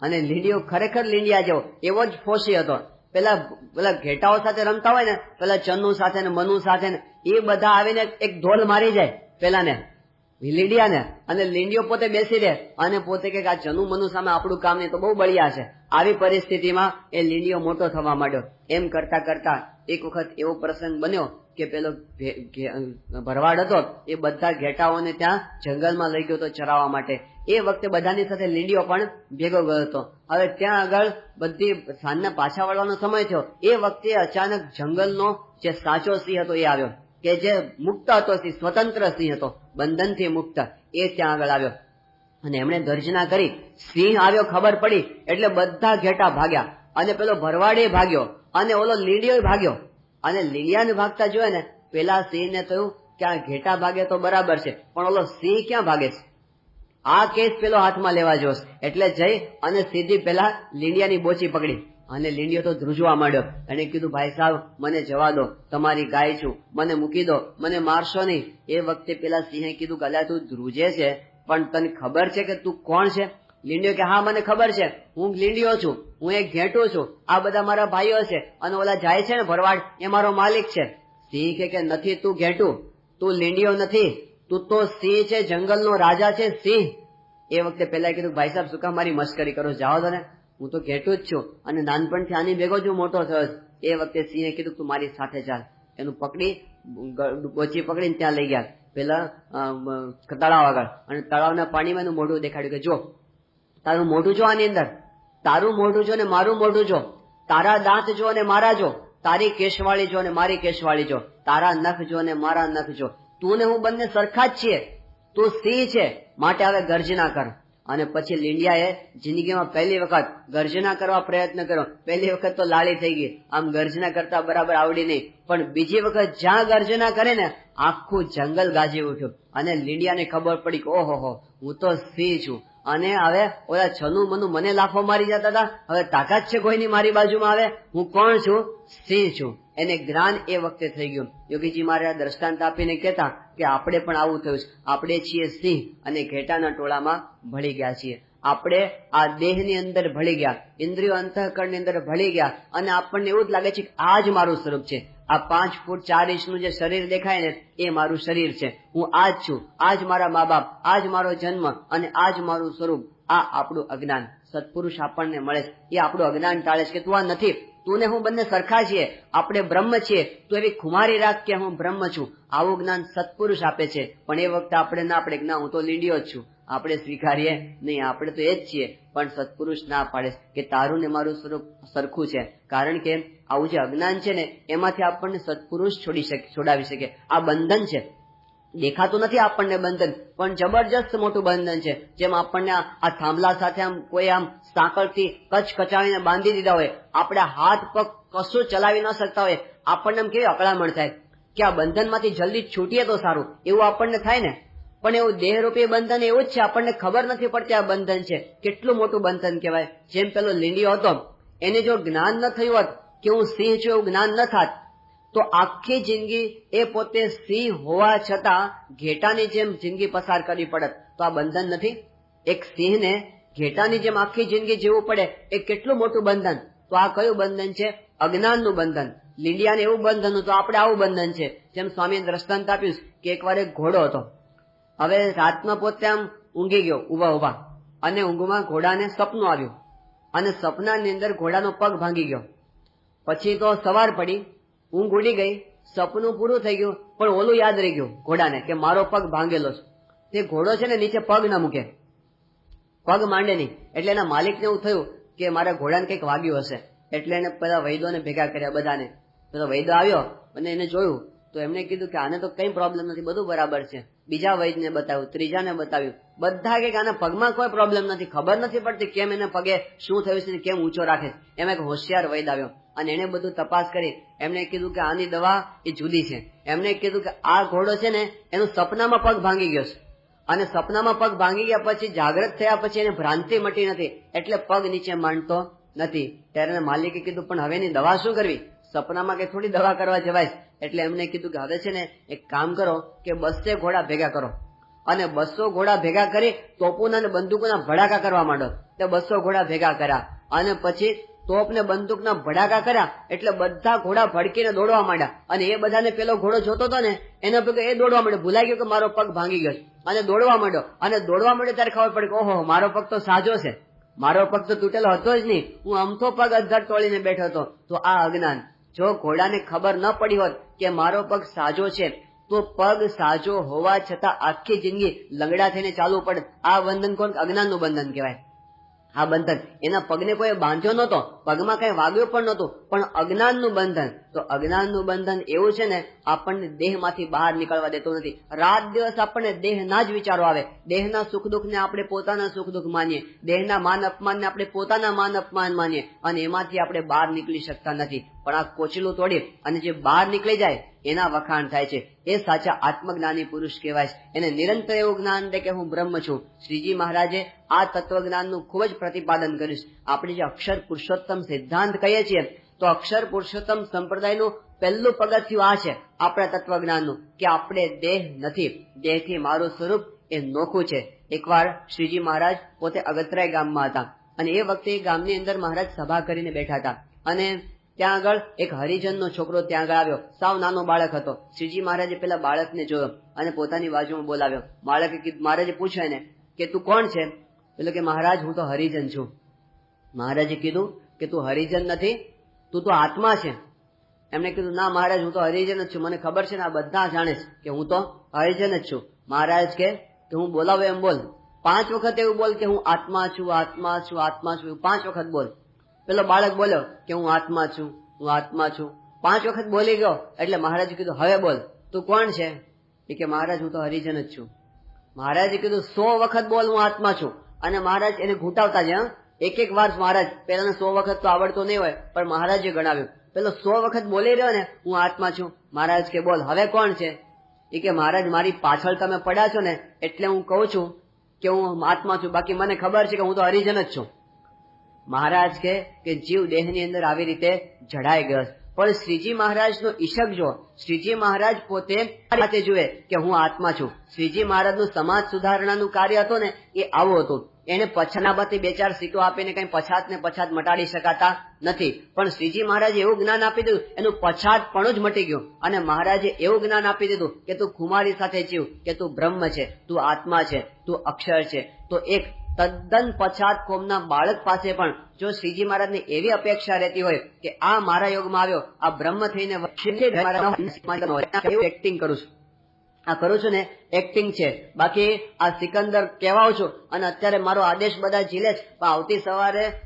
અને લીંડીઓ ખરેખર લીંડિયા જેવો એવો જ ફોસી હતો. પેલા ઘેટાઓ સાથે રમતા હોય ને, પેલા ચન્નુ સાથે ને મનુ સાથે ને, એ બધા આવીને એક ધોલ મારી જાય પેલાને લીંડિયાને, અને લીંડીઓ પોતે બેસી રહે અને પોતે કે આ ચન્નુ મનુ સામે આપણું કામ નહીં, તો બહુ બળિયા છે. આવી પરિસ્થિતિમાં એ લીંડીઓ મોટો થવા માંડ્યો. એમ કરતા કરતા એક વખત એવો પ્રસંગ બન્યો કે પેલો ભરવાડ હતો એ બધા ઘેટાઓને ત્યાં જંગલમાં લઈ ગયો હતો ચરાવવા માટે. એ વખતે બધાની સાથે લીંડીઓ પણ ભેગો ગયો હતો. હવે ત્યાં આગળ બધી સાંજના પાછા વળવાનો સમય થયો. એ વખતે અચાનક જંગલનો જે સાચો સિંહ હતો એ આવ્યો, કે જે મુક્ત હતો સિંહ, સ્વતંત્ર સિંહ હતો, બંધનથી મુક્ત, એ ત્યાં આગળ આવ્યો. અને એમણે ગર્જના કરી. સિંહ આવ્યો ખબર પડી એટલે બધા ઘેટા ભાગ્યા, અને પેલો ભરવાડે ભાગ્યો, અને ઓલો લીંડિયો ભાગ્યો. અને લીંડિયાને ભાગતા જોયે ને પેલા સિંહને થયું કે આ ઘેટા ભાગે તો બરાબર છે, પણ ઓલો સિંહ ક્યાં ભાગે છે, આ કેસ પેલો હાથમાં લેવા જોશ. એટલે જઈ અને સીધી પેલા લીંડિયાની બોચી પકડી, અને લીંડિયો તો ધ્રુજવા માંડ્યો. એને કીધું ભાઈ સાહેબ મને જવા દો, તમારી ગાય છું, મને મૂકી દો, મને મારશો નહીં. એ વખતે પેલા સિંહે કીધું કે તું ધ્રુજે છે પણ તને ખબર છે કે તું કોણ છે? લીંડિયો કે હા મને ખબર છે, હું લીંડિયો છું, હું એક ઘેટું છું, આ બધા મારા ભાઈઓ છે, અને ઓલા જાય છે ને ભરવાડ એ મારો માલિક છે. સિંહ કે નથી, તું ઘેટું, તું લીંડિયો નથી, તું તો સિંહ છે, જંગલનો રાજા છે સિંહ. એ વખતે પેલા કીધું ભાઈ સાહેબ શું કામ મારી મશ્કરી કરો, જાઓ દો ને, હું તો ઘેટું જ છું અને નાનપણથી આની ભેગો જ હું મોટો થયો. એ વખતે સિંહે કીધું તું મારી સાથે ચાલ. એનું પકડી બોચી પકડીને ત્યાં લઈ ગયા પેલા તળાવ આગળ, અને તળાવના પાણીમાં એનું મોઢું દેખાડ્યું કે જો તારું મોઢું જો, આની અંદર તારું મોઢું જો ને મારું મોઢું જો, તારા દાંત જો અને મારા જો, તારી કેશવાળી જો અને મારી કેશવાળી જો, તારા નખ જો અને મારા નખ જો, તું ને હું બંને સરખા જ છીએ, તું સિંહ છે, માટે હવે ગર્જના કર. અને પછી લીંડિયાએ જિંદગીમાં પહેલી વખત ગર્જના કરવા પ્રયત્ન કર્યો. પહેલી વખત તો લાળી થઈ ગઈ, આમ ગર્જના કરતા બરાબર આવડી નહીં, પણ બીજી વખત જ્યાં ગર્જના કરે ને આખું જંગલ ગાજી ઉઠ્યું. અને લીંડિયાને ખબર પડી કે ઓહો હું તો સિંહ છું, અને હવે ઓલા છનું મનુ મને લાફો મારી જતા હતા, હવે તાકાત છે કોઈની મારી બાજુમાં આવે, હું કોણ છું? સિંહ છું. એને જ્ઞાન એ વખતે થઈ ગયું. યોગીજી મારે દ્રષ્ટાંત આપીને કહેતા કે આપણે પણ આવું થયું છે. આપણે છીએ સિંહ અને ઘેટાના ટોળામાં ભળી ગયા છીએ. આપણે આ દેહની અંદર ભળી ગયા, ઇન્દ્રિયો અંતઃકરણની અંદર ભળી ગયા, અને આપણને એવું જ લાગે છે કે આ જ મારું સ્વરૂપ છે. આ 5 ફૂટ 4 ઇંચનું જે શરીર દેખાય ને એ મારું શરીર છે, હું આ જ છું, આ જ મારા મા બાપ, આ જ મારો જન્મ અને આ જ મારું સ્વરૂપ. આ આપણું અજ્ઞાન. સત્પુરુષ આપણને મળે એ આપણું અજ્ઞાન ટાળે છે કે તું આ નથી, તું ને હું બંને સરખા છીએ, આપણે બ્રહ્મ છીએ, તું એવી ખુમારી રાખ કે હું બ્રહ્મ છું. આવું જ્ઞાન સત્પુરુષ આપે છે. પણ એ વખતે આપણે ના પડે ના હું તો લીંડિયો જ છું, આપણે સ્વીકારીએ નહીં, આપણે તો એ જ છીએ. પણ સત્પુરુષ ના પાડે કે તારું ને મારું સ્વરૂપ સરખું છે. કારણ કે આવું જે અજ્ઞાન છે ને એમાંથી આપણને સત્પુરુષ છોડાવી શકે. આ બંધન છે, દેખાતું નથી આપણને બંધન, પણ જબરજસ્ત મોટું બંધન છે. જેમ આપણને આ થાંભલા સાથે આમ કોઈ આમ સાંકળથી કચાવીને બાંધી દીધા હોય, આપણે હાથ પગ કશું ચલાવી ન શકતા હોય, આપણને એમ કેવી અકળામણ થાય કે આ બંધનમાંથી જલ્દી છૂટીએ તો સારું, એવું આપણને થાય ને. પણ એવું દેહરૂપી બંધન એવું જ છે, આપણને ખબર નથી પડતી આ બંધન છે. કેટલું મોટું બંધન કહેવાય. જેમ પેલો લીંડિયો હતો, એને જો જ્ઞાન ન થયું હોત કે હું સિંહ છું એવું જ્ઞાન ન થાત, તો આખી જિંદગી એ પોતે સિંહ હોવા છતાં ઘેટાની જેમ જિંદગી પસાર કરવી પડત. તો આ બંધન નથી? એક સિંહને ઘેટાની જેમ આખી જિંદગી જીવવું પડે, એ કેટલું મોટું બંધન. તો આ કયું બંધન છે? અજ્ઞાનનું બંધન. લીંડિયાને એવું બંધન હતું, આપણે આવું બંધન છે. જેમ સ્વામીએ દ્રષ્ટાંત આપ્યું કે એકવાર એક ઘોડો હતો. હવે રાતમાં પોતે આમ ઊંઘી ગયો ઉભા, અને ઊંઘમાં ઘોડાને સપનું આવ્યું, અને સપનાની અંદર ઘોડાનો પગ ભાંગી ગયો. પછી તો સવાર પડી, ઊંઘ ઉડી ગઈ, સપનું પૂરું થઈ ગયું, પણ ઓલું યાદ રહી ગયું ઘોડાને કે મારો પગ ભાંગેલો છે. તે ઘોડો છે ને નીચે પગ ના મૂકે, પગ માંડે નહીં. એટલે એના માલિકને એવું થયું કે મારા ઘોડાને કંઈક વાગ્યું હશે. એટલે એને પેલા વૈદોને ભેગા કર્યા બધાને. પેલો વૈદો આવ્યો અને એને જોયું તો એમને કીધું કે આને તો કઈ પ્રોબ્લેમ નથી, બધું બરાબર છે. બીજા વૈદને બતાવ્યું, ત્રીજાને બતાવ્યું, બધા કે આના પગમાં કોઈ પ્રોબ્લેમ નથી, ખબર નથી પડતી કેમ એને પગે શું થયું છે, કેમ ઊંચો રાખે. એમ એક હોશિયાર વૈદ આવ્યો અને એને બધું તપાસ કરી એમને કીધું કે આની દવા એ જુદી છે. એમને કીધું કે આ ઘોડો છે ને એનું સપનામાં પગ ભાંગી ગયો છે અને સપનામાં પગ ભાંગી ગયા પછી જાગૃત થયા પછી એને ભ્રાંતિ મટી નથી એટલે પગ નીચે માંડતો નથી. ત્યારે એને માલિકે કીધું પણ હવે એની દવા શું કરવી, સપનામાં કે થોડી દવા કરવા જવાય. એટલે એમને કીધું કે હવે છે ને એક કામ કરો કે 200 ઘોડા ભેગા કરો અને 200 ઘોડા ભેગા કરી તોપોના અને બંદૂકોના ભડાકા કરવા માંડો. તે 200 ઘોડા ભેગા કર્યા અને પછી તોપ ને બંદૂકના ભડાકા કર્યા એટલે બધા ઘોડા ભડકીને દોડવા માંડ્યા. અને એ બધાને પેલો ઘોડો જોતો હતો ને એના ભેગો એ દોડવા માંડ્યો, ભૂલાઈ ગયો કે મારો પગ ભાંગી ગયો અને દોડવા માંડ્યો. અને દોડવા માંડ્યો ત્યારે ખબર પડી કે ઓહો મારો પગ તો સાજો છે, મારો પગ તો તૂટેલો હતો જ નહીં, હું અમથો પગ અધર તોડીને બેઠો હતો. તો આ અજ્ઞાન. જો ઘોડાને ખબર ન પડી હોત કે મારો પગ સાજો છે તો પગ સાજો હોવા છતાં આખી જિંદગી લંગડા થઈને ચાલવું પડે. આ બંધન કોણ? અજ્ઞાનનું બંધન કહેવાય. આ બંધન એના પગને કોઈ બાંધ્યો નહોતો, પગમાં કઈ વાગ્યું પણ નહોતું, પણ અજ્ઞાનનું બંધન. તો અજ્ઞાનનું બંધન એવું છે ને આપણને દેહમાંથી બહાર નીકળવા દેતું નથી. રાત દિવસ આપણને દેહના જ વિચારો આવે, દેહના સુખ દુઃખને આપણે પોતાના સુખ દુઃખ માનીએ, દેહના માન અપમાનને આપણે પોતાના માન અપમાન માનીએ અને એમાંથી આપણે બહાર નીકળી શકતા નથી. પણ આ કોચલું તોડી અને જે બહાર નીકળી જાય એના વખાણ થાય છે. એ સાચા આત્મજ્ઞાની પુરુષ કહેવાય છે. એને નિરંતર એવું જ્ઞાન દે કે હું બ્રહ્મ છું. શ્રીજી મહારાજે આ તત્વજ્ઞાનનું ખૂબ જ પ્રતિપાદન કર્યું છે. આપણે જે અક્ષર પુરુષોત્તમ સિદ્ધાંત કહીએ છીએ તો અક્ષર પુરુષોત્તમ સંપ્રદાયનું પહેલું પગથિયું આ છે આપણા તત્વજ્ઞાનનું કે આપણે દેહ નથી, દેહથી મારું સ્વરૂપ એ નોખું છે. એકવાર શ્રીજી મહારાજ પોતે અગતરાય ગામમાં હતા અને એ વખતે એ ગામની અંદર મહારાજ સભા કરીને બેઠા હતા અને ત્યાં આગળ એક હરિજનનો છોકરો ત્યાં આગળ આવ્યો, સાવ નાનો બાળક હતો. શ્રીજી મહારાજે પેલા બાળકને જોયો અને પોતાની બાજુમાં બોલાવ્યો. મહારાજે પૂછ્યું એને કે તું કોણ છે? એટલે કે મહારાજ હું તો હરિજન છું. મહારાજે કીધું કે તું હરિજન નથી, તું તો આત્મા છે. એમને કીધું ના મહારાજ હું તો હરિજન જ છું, મને ખબર છે ને આ બધા જાણે છે કે હું તો હરિજન જ છું. મહારાજ કે હું બોલાવો એમ બોલ, 5 વખત એવું બોલ કે હું આત્મા છું, આત્મા છું, આત્મા છું, 5 વખત બોલ. પેલો બાળક બોલ્યો કે હું આત્મા છું, હું આત્મા છું. 5 વખત બોલી ગયો એટલે મહારાજે કીધું હવે બોલ તું કોણ છે? એ કે મહારાજ હું તો હરિજન જ છું. મહારાજે કીધું 100 વખત બોલ હું આત્મા છું. અને મહારાજ એને ઘૂંટાવતા જ એક વાર મહારાજ પેલા 100 વખત તો આવડતો નહીં હોય પણ મહારાજે ગણાવ્યું. પેલો 100 વખત બોલી રહ્યો ને હું આત્મા છું. મહારાજ કે બોલ હવે કોણ છે? એ કે મહારાજ મારી પાછળ તમે પડ્યા છો ને એટલે હું કહું છું કે હું આત્મા છું, બાકી મને ખબર છે કે હું તો હરિજન જ છું. મહારાજ કે જીવ દેહની અંદર આવી રીતે જડાઈ ગયો. પણ શ્રીજી મહારાજનો ઈશક જો, શ્રીજી મહારાજ પોતે સાથે જુએ કે હું આત્મા છું. શ્રીજી મહારાજનું સમાજ સુધારણાનું કાર્ય હતું ને એ આવું હતું. એને પછનામાંથી 2-4 સીટો આપીને કઈ પછાત ને પછાત મટાડી શકાતા નથી. પણ શ્રીજી મહારાજે એવું જ્ઞાન આપી દીધું એનું પછાત પણ જ મટી ગયું. અને મહારાજે એવું જ્ઞાન આપી દીધું કે તું ખુમારી સાથે જીવ, કે તું બ્રહ્મ છે, તું આત્મા છે, તું અક્ષર છે. તો એક તદ્દન પછાત કોમના બાળક પાસે પણ જો શ્રીજી મહારાજની એવી અપેક્ષા રહેતી હોય કે આ મારા યોગમાં આવ્યો, આ બ્રહ્મ થઈને એક્ટિંગ કરું છું, આ કરું છું ને એક્ટિંગ છે, બાકી આ સિકંદર કહેવાઉં છું અને અત્યારે મારો આદેશ બધા ઝીલે જ, પણ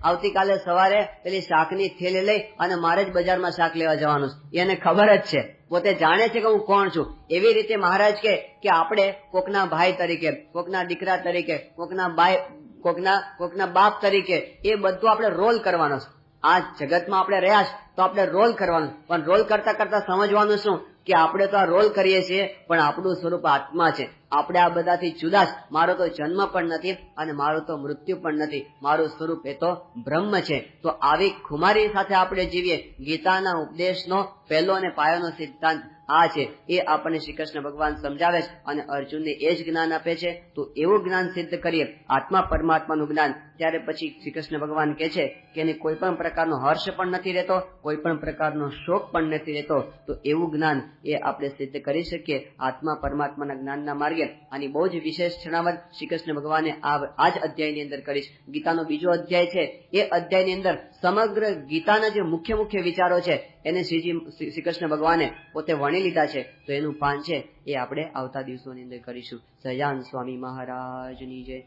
આવતીકાલે સવારે પેલી શાકની થેલી લઈ અને મારે જ બજારમાં શાક લેવા જવાનું છે. એને ખબર જ છે, પોતે જાણે છે કે હું કોણ છું. એવી રીતે મહારાજ કે આપણે કોકના ભાઈ તરીકે, કોકના દીકરા તરીકે, કોકના બાપ તરીકે એ બધું આપણે રોલ કરવાનો છે. આ જગતમાં આપણે રહ્યા છે તો આપણે રોલ કરવાનું, પણ રોલ કરતા કરતા સમજવાનું શું કે આપણે તો આ રોલ કરીએ છીએ પણ આપણું સ્વરૂપ આત્મા છે. આપણે આ બધાથી જુદા જ. મારો તો જન્મ પણ નથી અને મારું તો મૃત્યુ પણ નથી, મારું સ્વરૂપ એ તો બ્રહ્મ છે. તો આવી ખુમારી સાથે આપણે જીવીએ. ગીતાના ઉપદેશનો પહેલો અને પાયાનો સિદ્ધાંત આ છે. એ આપણને શ્રી કૃષ્ણ ભગવાન સમજાવે છે અને અર્જુનને એ જ જ્ઞાન આપે છે. તો એવું જ્ઞાન સિદ્ધ કરીએ આત્મા પરમાત્માનું જ્ઞાન, ત્યારે પછી શ્રી કૃષ્ણ ભગવાન કહે છે કે એને કોઈ પણ પ્રકારનો હર્ષ પણ નથી રહેતો, કોઈ પણ પ્રકારનો શોક પણ નથી રહેતો. તો એવું જ્ઞાન એ આપણે સિદ્ધ કરી શકીએ આત્મા પરમાત્માના જ્ઞાનના માર્ગે. આની બહુ જ વિશેષ છણાવટ શ્રી કૃષ્ણ ભગવાને આ જ અધ્યાયની અંદર કરી છે. ગીતાનો બીજો અધ્યાય છે, એ અધ્યાયની અંદર સમગ્ર ગીતાના જે મુખ્ય વિચારો છે એને શ્રી કૃષ્ણ ભગવાને પોતે વણી લીધા છે. તો એનું પાન છે એ આપણે આવતા દિવસોની અંદર કરીશું. સહજાન સ્વામી મહારાજની જય.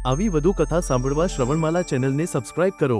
આવી વધુ કથા સાંભળવા શ્રવણમાલા ચેનલને સબસ્ક્રાઇબ કરો.